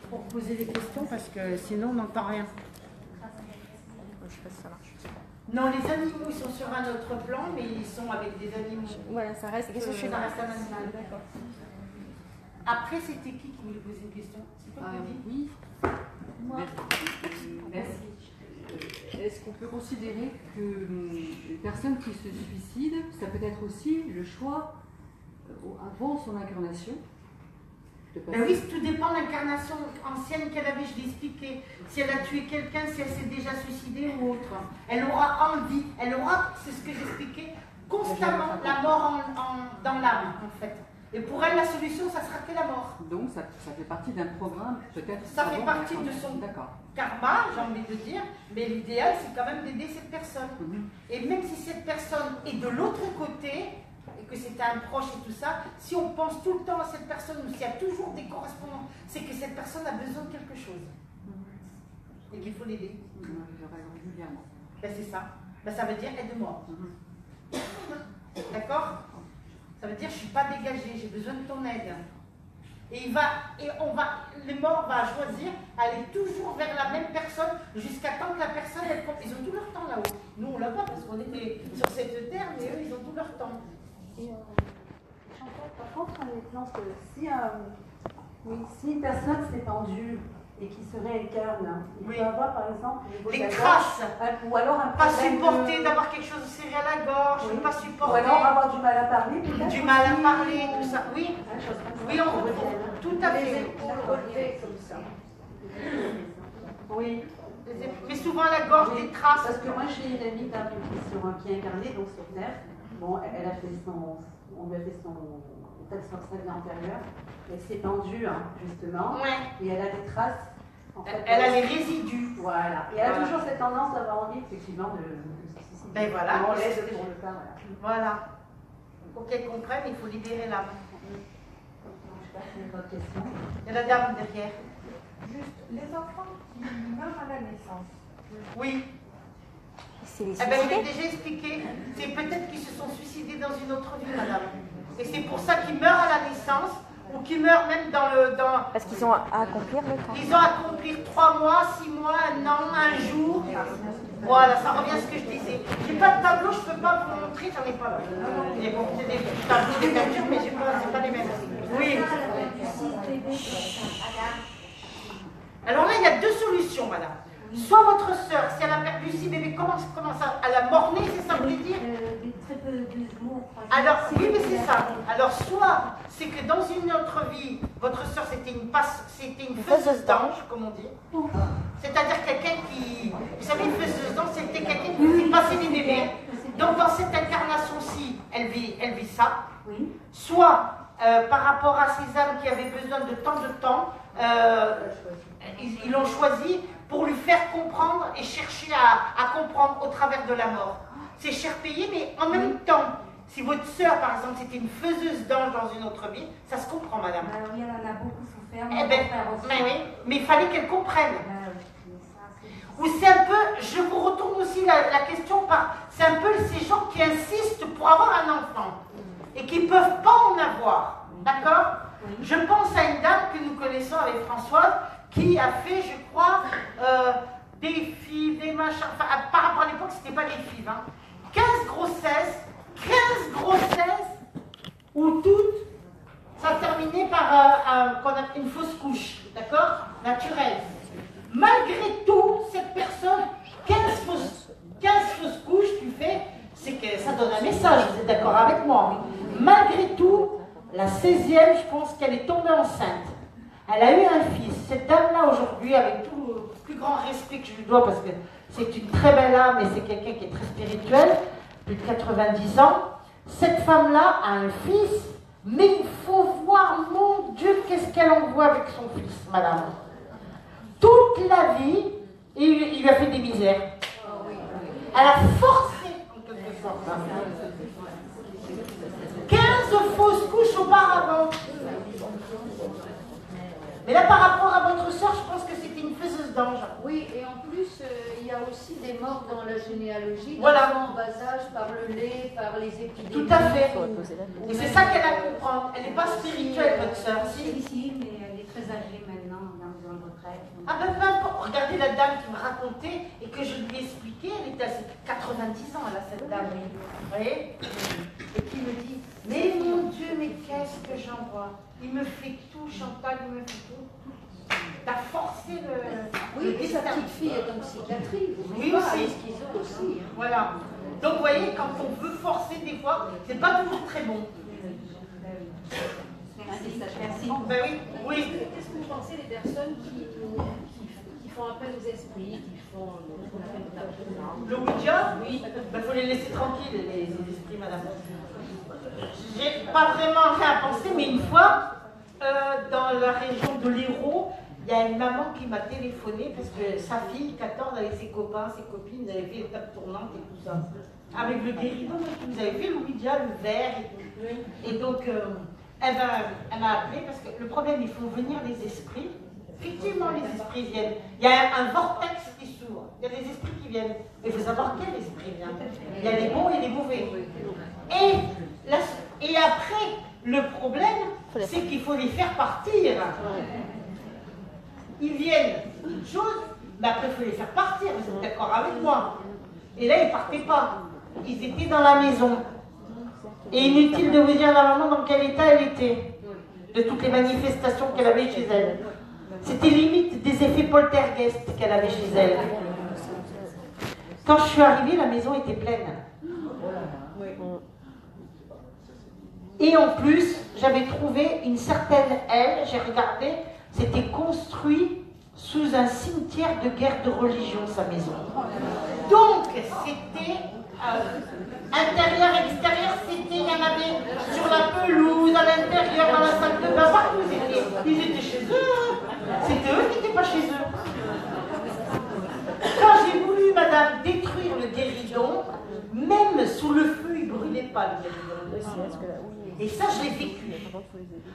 Pour poser des questions, parce que sinon, on n'entend rien. Non, les animaux, ils sont sur un autre plan, mais ils sont avec des animaux. Voilà, ça reste. Qu'est-ce que je fais dans la salle animale? D'accord. Après, c'était qui voulait poser une question? C'est toi qui dis? Oui. Moi. Merci. Est-ce qu'on peut considérer qu'une personne qui se suicide, ça peut être aussi le choix avant son incarnation? Ben oui, tout dépend de l'incarnation ancienne qu'elle avait, je l'ai expliqué. Si elle a tué quelqu'un, si elle s'est déjà suicidée ou autre. Elle aura envie, elle aura, c'est ce que j'expliquais, constamment la mort dans l'âme, en fait. Et pour elle, la solution, ça sera que la mort. Donc ça fait partie d'un programme, peut-être. Ça fait partie de son karma, j'ai envie de dire, mais l'idéal, c'est quand même d'aider cette personne. Et même si cette personne est de l'autre côté, et que c'est un proche et tout ça, si on pense tout le temps à cette personne, ou s'il y a toujours des correspondances, c'est que cette personne a besoin de quelque chose. Et qu'il faut l'aider. Régulièrement. Ben c'est ça. Ben ça veut dire aide-moi. D'accord? Ça veut dire je ne suis pas dégagée, j'ai besoin de ton aide. Et le mort va choisir aller toujours vers la même personne jusqu'à temps que la personne, ils ont tout leur temps là-haut. Nous, on l'a pas parce qu'on était sur cette terre, mais eux, ils ont tout leur temps. Et Chantal, par contre, un exemple, si une personne s'est pendue et qui se réincarne, il peut avoir par exemple les crasses, ou alors un pas supporter d'avoir quelque chose de serré à la gorge, pas supporter. Ou alors avoir du mal à parler, peut-être. Du mal à parler, tout ça. Oui, oui, on retrouve. Tout à fait. Les épaules relevées comme ça. Oui. Mais souvent à la gorge des traces. Parce que moi j'ai une amie qui est incarnée donc sur Terre. Bon, elle a fait on lui a fait sa vie antérieure. Elle s'est pendue, justement. Ouais. Et elle a des traces. En fait, elle a les résidus. Voilà. Et elle a toujours cette tendance d'avoir envie, effectivement, de se suicider. Ben voilà. On l'aide pour le cas, voilà. Pour qu'elle comprenne, il faut libérer l'âme. Je sais pas si c'est votre question. Il y a la dame derrière. Juste, les enfants qui meurent à la naissance. Oui. C'est les je l'ai déjà expliqué. C'est peut-être qu'ils se sont suicidés dans une autre vie, madame. Et c'est pour ça qu'ils meurent à la naissance, ou qui meurent même dans... Parce qu'ils ont à accomplir le temps. Ils ont à accomplir 3 mois, 6 mois, 1 an, 1 jour. Voilà, ça revient à ce que je disais. J'ai pas de tableau, je peux pas vous montrer, j'en ai pas là. J'ai des tableaux, des peintures, mais c'est pas les mêmes. Oui. Alors là, il y a 2 solutions, madame. Soit votre sœur, si elle a perdu Lucie bébé, comment ça? Elle a morné, c'est ça que vous voulez dire? Très peu de mots. Alors, oui, mais c'est ça. Alors, soit c'est que dans une autre vie, votre sœur c'était une faiseuse d'ange, comme on dit. C'est-à-dire quelqu'un qui. Vous savez, une faiseuse d'ange, c'était quelqu'un qui faisait passer des bébés. Donc, dans cette incarnation-ci, elle vit ça. Soit par rapport à ces âmes qui avaient besoin de tant de temps, ils l'ont choisi pour lui faire comprendre et chercher à comprendre au travers de la mort. C'est cher payé, mais en même temps, si votre sœur, par exemple, c'était une faiseuse d'ange dans une autre vie, ça se comprend, madame. Oui, elle en a beaucoup souffert. Eh ben, mais il fallait qu'elle comprenne. Ou c'est un peu, je vous retourne aussi la question par, c'est un peu ces gens qui insistent pour avoir un enfant et qui ne peuvent pas en avoir. D'accord? Je pense à une dame que nous connaissons avec Françoise qui a fait, je crois, des FIV, des machins, enfin, par rapport à l'époque, c'était pas des FIV, hein. 15 grossesses, où toutes, ça terminait par une fausse couche, d'accord? Naturelle. Malgré tout, cette personne, 15 fausses couches, tu fais, c'est que ça donne un message, vous êtes d'accord avec moi? Malgré tout, la 16e, je pense qu'elle est tombée enceinte. Elle a eu un fils. Cette dame-là, aujourd'hui, avec tout le plus grand respect que je lui dois, parce que c'est une très belle âme et c'est quelqu'un qui est très spirituel, plus de 90 ans, cette femme-là a un fils, mais il faut voir, mon Dieu, qu'est-ce qu'elle envoie avec son fils, madame. Toute la vie, il lui a fait des misères. Elle a forcé, en quelque sorte. 15 fausses couches auparavant. Mais là, par rapport à votre soeur, je pense que c'était une faiseuse d'ange. Oui, et en plus, il y a aussi des morts dans la généalogie, voilà. En bas âge, par le lait, par les épidémies. Tout à fait. Et c'est ça qu'elle a à comprendre. Elle n'est pas spirituelle, votre soeur. Si, mais elle est très âgée maintenant, dans une retraite. Ah ben peu importe. Regardez la dame qui me racontait et que je lui ai expliqué, elle était à 90 ans, elle a cette dame. Vous voyez? Et qui me dit, mais mon Dieu, mais qu'est-ce que j'en vois? Il me fait tout, Chantal, il me fait tout. T'as forcé le... Oui, et sa petite fille est en psychiatrie. Oui, aussi. Voilà. Donc, vous voyez, quand on veut forcer des fois, c'est pas toujours très bon. Merci. Ben oui, oui. Qu'est-ce que vous pensez des personnes qui font appel aux esprits, qui font ce qu'on appelle le Ouija? Oui. Ben, faut les laisser tranquilles, les esprits, madame. J'ai pas vraiment rien à penser, mais une fois, dans la région de l'Hérault, il y a une maman qui m'a téléphoné parce que sa fille, 14, avec ses copains, ses copines, avaient fait les tables tournantes et tout ça. Avec le guéridon, vous avez fait le Ouija, le verre et tout. Et donc, elle m'a appelé parce que le problème, ils font venir les esprits. Effectivement, les esprits viennent. Il y a un vortex qui s'ouvre. Il y a des esprits qui viennent. Mais il faut savoir quel esprit vient. Il y a les bons et les mauvais. Et après, le problème, c'est qu'il faut les faire partir. Ils viennent, une chose, mais après, il faut les faire partir. Vous êtes d'accord avec moi? Et là, ils ne partaient pas. Ils étaient dans la maison. Et inutile de vous dire à la maman dans quel état elle était, de toutes les manifestations qu'elle avait chez elle. C'était limite des effets poltergeist qu'elle avait chez elle. Quand je suis arrivée, la maison était pleine. Et en plus, j'avais trouvé une certaine aile, j'ai regardé, c'était construit sous un cimetière de guerre de religion, sa maison. Donc, c'était intérieur, extérieur, c'était, il y en avait sur la pelouse, à l'intérieur, dans la salle de bain, partout ils étaient chez eux. C'était eux qui n'étaient pas chez eux. Quand j'ai voulu, madame, détruire le guéridon, même sous le feu, il ne brûlait pas le guéridon. Et ça, je l'ai vécu.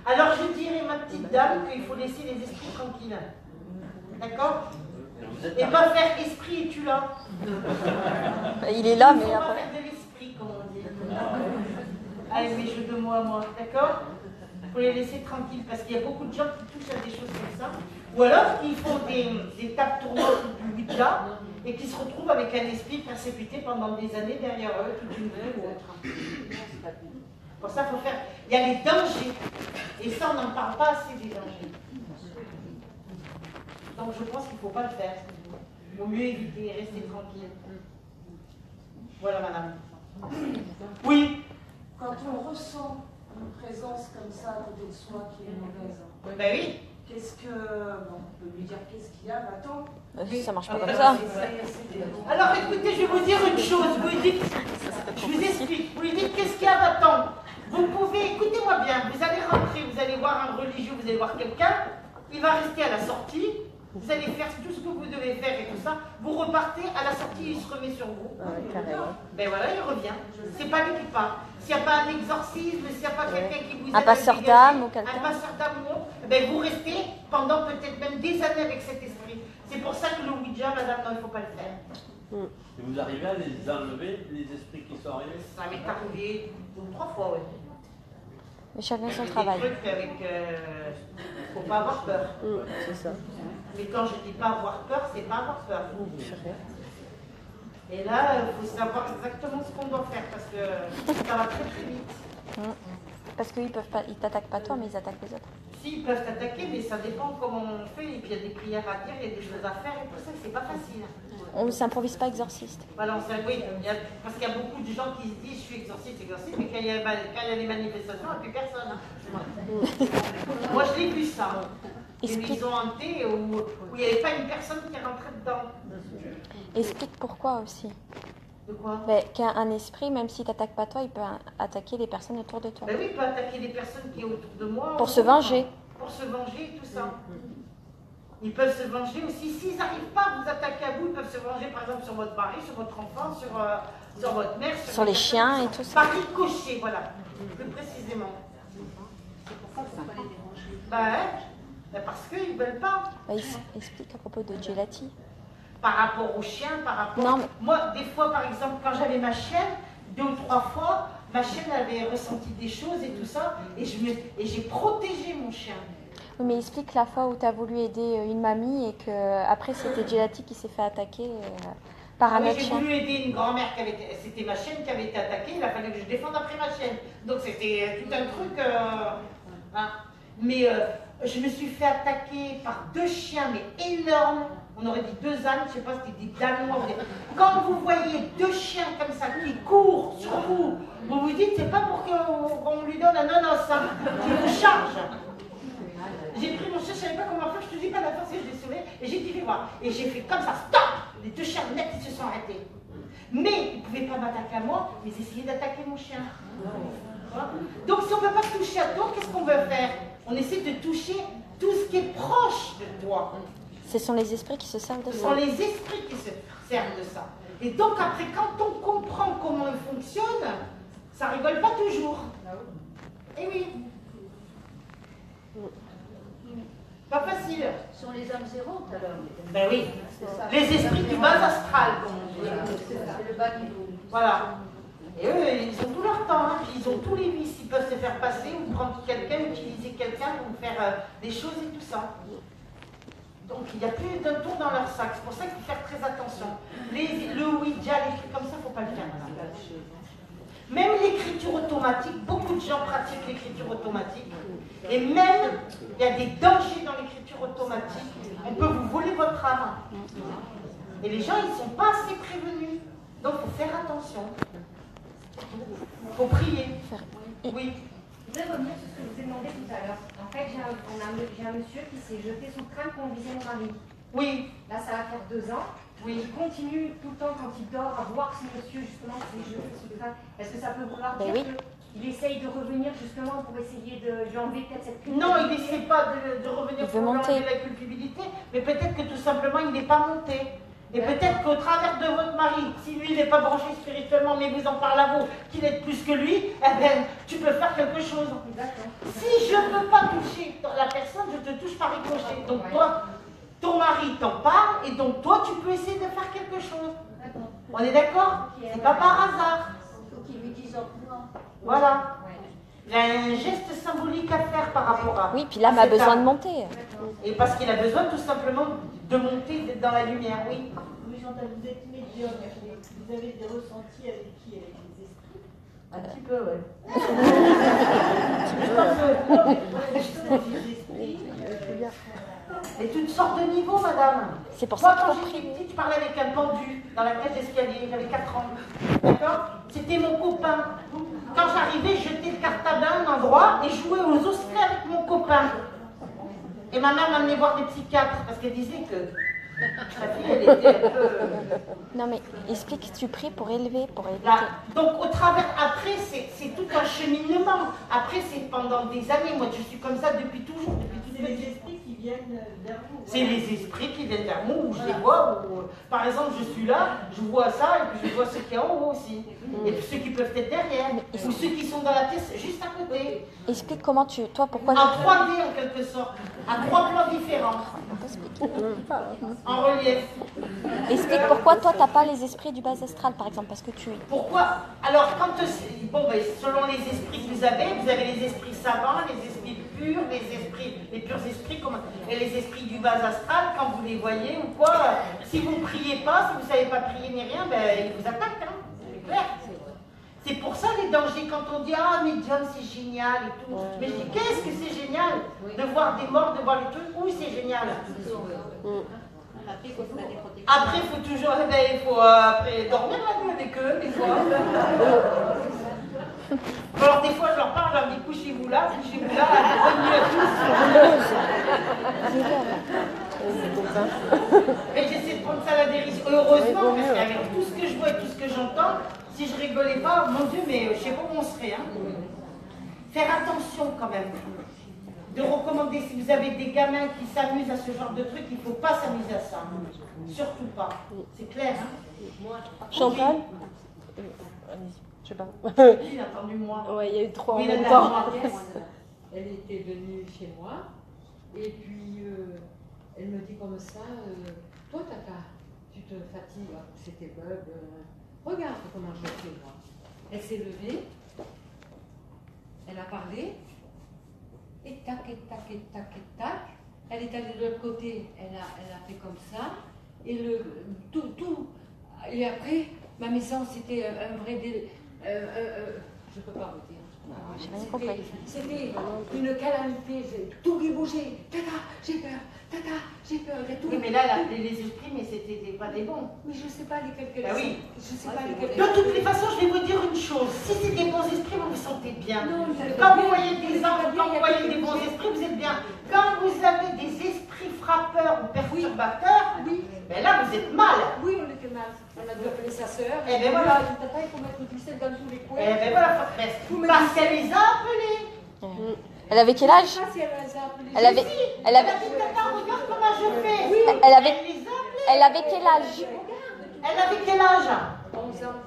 Alors, je dirais, ma petite dame, qu'il faut laisser les esprits tranquilles. D'accord? Et pas faire esprit et tu l'as. Il est là, mais il faut pas après... faire de l'esprit, comme on dit. Allez, mes jeux de mots à moi, d'accord? Il faut les laisser tranquilles parce qu'il y a beaucoup de gens qui touchent à des choses comme ça. Ou alors qui font des tables tournantes du Ouija et qui se retrouvent avec un esprit persécuté pendant des années derrière eux, toute une vie ou autre. Pour ça, il faut faire. Il y a les dangers. Et ça, on n'en parle pas assez des dangers. Donc je pense qu'il ne faut pas le faire. Il vaut mieux éviter, rester tranquille. Voilà, madame. Oui. Quand on ressent une présence comme ça à côté de soi qui est mauvaise, Ben oui. Qu'est-ce que. Bon, on peut lui dire qu'est-ce qu'il y a, va-t'en. Ça marche pas comme ça. Alors écoutez, je vais vous dire une chose. Vous dites, je vous explique. Vous lui dites qu'est-ce qu'il y a, va-t'en. Vous pouvez, écoutez-moi bien, vous allez rentrer, vous allez voir un religieux, vous allez voir quelqu'un, il va rester à la sortie. Vous allez faire tout ce que vous devez faire et tout ça. Vous repartez, à la sortie, il se remet sur vous. Ben voilà, il revient. C'est pas lui qui part. S'il n'y a pas un exorcisme, s'il n'y a pas quelqu'un qui vous aide, un passeur d'âme ou quelqu'un. Un passeur d'âme ou autre, ben vous restez pendant peut-être même des années avec cet esprit. C'est pour ça que le Ouija, madame, non, il ne faut pas le faire. Et vous arrivez à les enlever, les esprits qui sont arrivés? Ça m'est arrivé 2 ou 3 fois, oui. Mais chacun son travail. Des trucs avec. Faut pas avoir peur. C'est ça. Mais quand je dis pas avoir peur, c'est pas avoir peur. Et là, il faut savoir exactement ce qu'on doit faire parce que ça va très très vite. Parce qu'ils peuvent pas, ils t'attaquent pas toi, mais ils attaquent les autres. Si, ils peuvent t'attaquer, mais ça dépend comment on fait. Et puis il y a des prières à dire, il y a des choses à faire et tout ça, c'est pas facile. On ne s'improvise pas exorciste. Voilà, oui, parce qu'il y a beaucoup de gens qui se disent je suis exorciste, mais quand il y a les manifestations, il n'y a plus personne. Moi, je l'ai vu ça. Une maison hantée où il n'y avait pas une personne qui est rentrée dedans. Explique pourquoi aussi. De quoi? Qu'un esprit, même s'il t'attaque pas toi, il peut attaquer les personnes autour de toi. Ben oui, il peut attaquer les personnes qui sont autour de moi. Pour se venger. Pour se venger, tout ça. Ils peuvent se venger aussi. S'ils n'arrivent pas à vous attaquer à vous, ils peuvent se venger par exemple sur votre mari, sur votre enfant, sur votre mère. Sur les chiens et tout ça. Par ricochet, voilà. Plus précisément. C'est pour ça que ça va les déranger. Parce qu'ils ne veulent pas. Explique à propos de Gelati. Par rapport aux chiens, par rapport... Non, mais... Moi, des fois, par exemple, quand j'avais ma chienne, 2 ou 3 fois, ma chienne avait ressenti des choses et tout ça, et j'ai protégé mon chien. Oui, mais explique la fois où tu as voulu aider une mamie et que après c'était Gelati qui s'est fait attaquer par un autre chien. J'ai voulu aider une grand-mère, c'était ma chienne qui avait été attaquée, il a fallu que je défende après ma chienne. Donc c'était tout un truc... Mais je me suis fait attaquer par 2 chiens, mais énormes. On aurait dit 2 ânes, je ne sais pas, c'était des danois. Quand vous voyez 2 chiens comme ça qui courent sur vous, vous vous dites, c'est pas pour qu'on lui donne un ananas, hein, qui vous charge. J'ai pris mon chien, je ne savais pas comment faire, je te dis pas la force, je l'ai sauvé, et j'ai dit, fais voir. Et j'ai fait comme ça, stop. Les 2 chiens net, ils se sont arrêtés. Mais ils ne pouvaient pas m'attaquer à moi, mais ils essayaient d'attaquer mon chien. Voilà. Donc si on ne peut pas toucher à toi, qu'est-ce qu'on veut faire? On essaie de toucher tout ce qui est proche de toi. Ce sont les esprits qui se servent de ça. Ce sont les esprits qui se servent de ça. Et donc après, quand on comprend comment il fonctionne, ça rigole pas toujours. Eh oui. Pas facile. Ce sont les âmes zéro, alors. Ben oui. Les esprits du bas astral, comme on dit. C'est le bas niveau. Voilà. Et eux, ils ont tout leur temps, hein. Ils ont tous les vices. Ils peuvent se faire passer ou prendre quelqu'un, utiliser quelqu'un pour faire des choses et tout ça. Donc il n'y a plus d'un tour dans leur sac. C'est pour ça qu'il faut faire très attention. Le Ouija, les trucs comme ça, il ne faut pas le faire. Même l'écriture automatique, beaucoup de gens pratiquent l'écriture automatique. Et même, il y a des dangers dans l'écriture automatique. On peut vous voler votre âme. Et les gens, ils ne sont pas assez prévenus. Donc il faut faire attention. Il faut prier. Oui. Je voudrais revenir sur ce que je vous ai demandé tout à l'heure. En fait, j'ai un monsieur qui s'est jeté sous le train quand on disait mon mari. Oui. Là, ça va faire 2 ans. Oui. Il continue tout le temps quand il dort à voir ce monsieur justement s'est jeté sous le train. Est-ce que ça peut vouloir dire qu'il essaye de revenir justement pour essayer de lui enlever peut-être cette culpabilité? Non, il n'essaie pas de revenir pour lui enlever la culpabilité, mais peut-être que tout simplement il n'est pas monté. Et peut-être qu'au travers de votre mari, si lui il n'est pas branché spirituellement, mais vous en parle à vous, qu'il est plus que lui, eh bien, tu peux faire quelque chose. Si je ne peux pas toucher la personne, je te touche par ricochet. Donc toi, ton mari t'en parle, et donc toi, tu peux essayer de faire quelque chose. On est d'accord? C'est pas par hasard. Il faut qu'il lui dise en courant. Voilà. Il a un geste symbolique à faire par rapport à... Oui, puis l'âme a besoin de monter. Et parce qu'il a besoin tout simplement de monter, d'être dans la lumière, oui. Oui, Chantal, vous êtes médium. Vous avez des ressentis avec qui? Avec les esprits? Un petit peu, ouais. C'est une sorte de niveau, madame. C'est pour Moi, ça quand qu'on j'étais prie. petite, je parlais avec un pendu dans la cage d'escalier, j'avais 4 ans. D'accord? C'était mon copain. Quand j'arrivais, je jetais le cartable à un endroit et jouais aux osselets avec mon copain. Et ma mère m'amenait voir des psychiatres parce qu'elle disait que ma fille, elle était un peu... Non mais explique, tu pries pour élever, pour élever. Là, donc au travers, après c'est tout un cheminement. Après c'est pendant des années. Moi je suis comme ça depuis toujours, depuis toute C'est les esprits qui viennent vers vous. C'est les esprits qui viennent vers nous, où je les vois. Où, par exemple, je suis là, je vois ça, et puis je vois ceux qui sont en haut aussi. Et puis ceux qui peuvent être derrière, ou ceux qui sont dans la pièce juste à côté. Explique comment tu... Toi, pourquoi... En 3D en quelque sorte, à 3 plans différents. En relief. Explique pourquoi toi, t'as pas les esprits du bas astral, par exemple, parce que tu... Pourquoi? Alors, quand, bon, ben, selon les esprits que vous avez les esprits savants, les esprits purs, les purs esprits, et les esprits du bas astral, quand vous les voyez ou quoi, si vous ne priez pas, si vous ne savez pas prier ni rien, ben, ils vous attaquent, hein, c'est clair. C'est pour ça les dangers, quand on dit « Ah, médium, c'est génial » et tout. Mais je dis « Qu'est-ce que c'est génial de voir des morts, de voir les trucs, oui, c'est génial. » Après, il faut toujours, il faut après dormir la nuit avec eux, des fois. Alors, des fois, je leur parle, je leur dis couchez-vous là, bonne nuit à tous. Et j'essaie de prendre ça à la dérision. Heureusement, parce qu'avec tout ce que je vois et tout ce que j'entends, si je rigolais pas, mon Dieu, mais je sais pas où on serait. Hein. Faire attention quand même. De recommander, si vous avez des gamins qui s'amusent à ce genre de truc, il ne faut pas s'amuser à ça. Surtout pas. C'est clair, hein? Chantal? Je sais pas. Il a entendu moi. Ouais, il y a eu 3 en Oui, même temps. Elle était venue chez moi et puis elle me dit comme ça, toi Tata, tu te fatigues, c'était bug, regarde comment je fais moi. Elle s'est levée, elle a parlé, et tac, et tac, et tac, et tac. Elle est allée de l'autre côté, elle a fait comme ça, et et après, ma maison c'était un vrai délai. Je ne peux pas vous dire. J'ai rien compris. C'était une calamité, tout qui bougeait. Tata, j'ai peur. Tata, j'ai peur. Il y a tout. Oui, mais là, elle a appelé les esprits, mais c'était pas des bons. Mais je ne sais pas lesquels qu'elle Ah oui. Je sais pas lesquels. De toutes les façons, je vais vous dire une chose. Si c'est des bons esprits, vous vous sentez bien. Non, quand vous voyez des anges, quand vous voyez des bons esprits, vous êtes bien. Quand vous avez des esprits frappeurs ou perturbateurs, ben là, vous êtes mal. Oui, on était mal. On a dû appeler sa sœur. Eh ben voilà. Tata, il faut mettre du sel dans tous les coins. Eh ben voilà, parce qu'elle les a appelés. Elle avait quel âge? Je sais pas si elle les a appelés. Elle avait... Elle a dit, Tata, regarde comment je fais. Oui. Elle avait quel âge? Elle avait quel âge? 11 ans.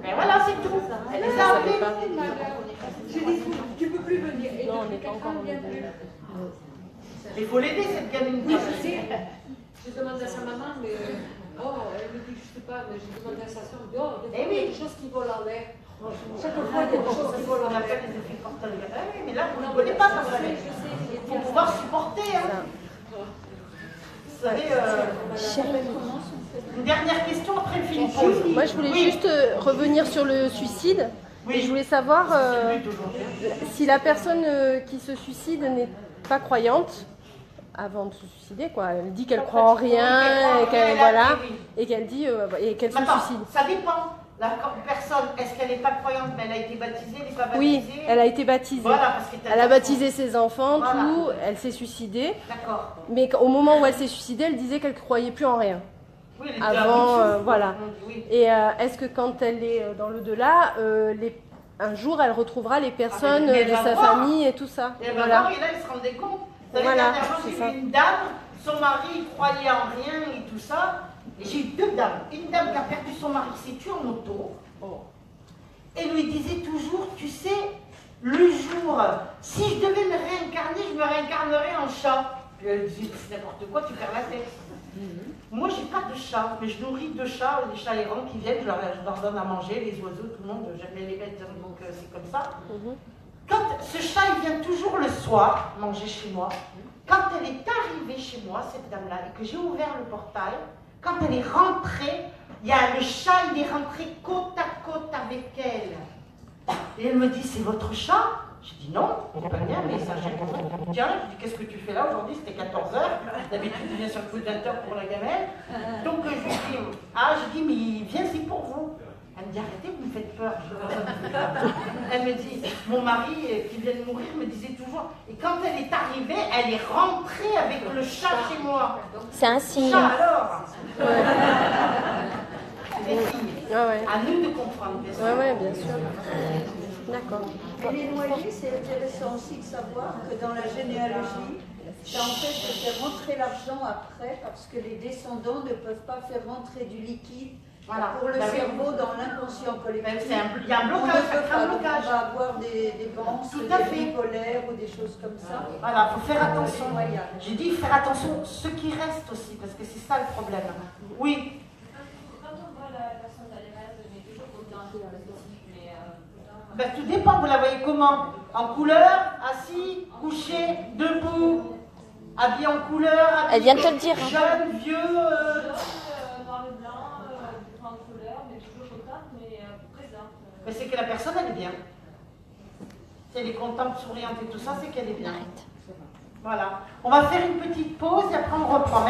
Mais voilà, c'est tout. Elle les a appelés. Je dis, tu ne peux plus venir. Et Non, on n'est pas encore en vient plus. Il faut l'aider, cette gamine. Oui, je sais. Je demande à sa maman, mais elle me dit, je sais pas, mais je demande à sa soeur, il y a des choses qui volent en l'air. Chaque fois, il y a des choses qui volent en l'air. Oui, mais là, vous ne connaissez pas quand même. Il faut pouvoir supporter. Hein. Vous savez, une dernière question, après le film pause. Moi, je voulais juste revenir sur le suicide. Oui. Et je voulais savoir si la personne qui se suicide n'est pas croyante avant de se suicider, quoi. Elle dit qu'elle croit en rien, et qu'elle voilà, et qu'elle dit et qu'elle se suicide. Ça dépend. La personne, est-ce qu'elle n'est pas croyante, mais elle a été baptisée, elle n'est pas baptisée? Oui, elle a été baptisée. Voilà, parce que elle a baptisé ses enfants, voilà. tout. Elle s'est suicidée. D'accord. Mais au moment où elle s'est suicidée, elle disait qu'elle ne croyait plus en rien. Oui, elle était avant, voilà. Oui. Et est-ce que quand elle est dans l'au-delà, un jour, elle retrouvera les personnes de sa famille et tout ça? Et voilà. voir, et là, elle se rendait compte. Vous savez, Voilà, dernièrement, j'ai c'est ça. eu une dame, son mari croyait en rien et tout ça. Et j'ai eu 2 dames. Une dame qui a perdu son mari, qui s'est tuée en moto. Et lui disait toujours, tu sais, le jour, si je devais me réincarner, je me réincarnerais en chat. Puis elle disait, c'est n'importe quoi, tu perds la tête. Moi, j'ai pas de chat, mais je nourris 2 chats, les chats errants qui viennent, je leur donne à manger, les oiseaux, tout le monde, j'aime les bêtes, donc c'est comme ça. Quand ce chat, il vient toujours le soir manger chez moi. Quand elle est arrivée chez moi, cette dame-là, et que j'ai ouvert le portail, quand elle est rentrée, le chat, il est rentré côte à côte avec elle. Et elle me dit, c'est votre chat? J'ai dit non, il n'est pas bien, mais ça j'ai compris. Tiens, je dis, qu'est-ce que tu fais là aujourd'hui? C'était 14h. D'habitude, tu viens sur le coup de 20h pour la gamelle. Donc je lui dis, mais il vient, c'est pour vous. Elle me dit, arrêtez, vous me faites peur. Elle me dit, mon mari qui vient de mourir me disait toujours, et quand elle est arrivée, elle est rentrée avec le chat chez moi. C'est un signe. Chat alors. C'est des signes. À nous de comprendre, bien sûr. Oui, bien sûr. D'accord. Et les noyés, c'est intéressant aussi de savoir que dans la généalogie, ça empêche de faire rentrer l'argent après parce que les descendants ne peuvent pas faire rentrer du liquide pour le cerveau dans l'inconscient collectif. Il y a un blocage, on va avoir des banques, des bipolaires ou des choses comme ça. Voilà, il faut faire attention. J'ai dit faire attention ce qui reste aussi, parce que c'est ça le problème. Oui. Ben, tout dépend, vous la voyez comment? En couleur, assis, couché, debout, habillé en couleur, habillé elle vient de te le dire. Jeune, vieux. Noir et blanc, différentes couleurs, mais toujours contente, mais présente. Mais c'est que la personne, elle est bien. Si elle est contente, souriante et tout ça, c'est qu'elle est bien. Voilà. On va faire une petite pause et après on reprend. Merci.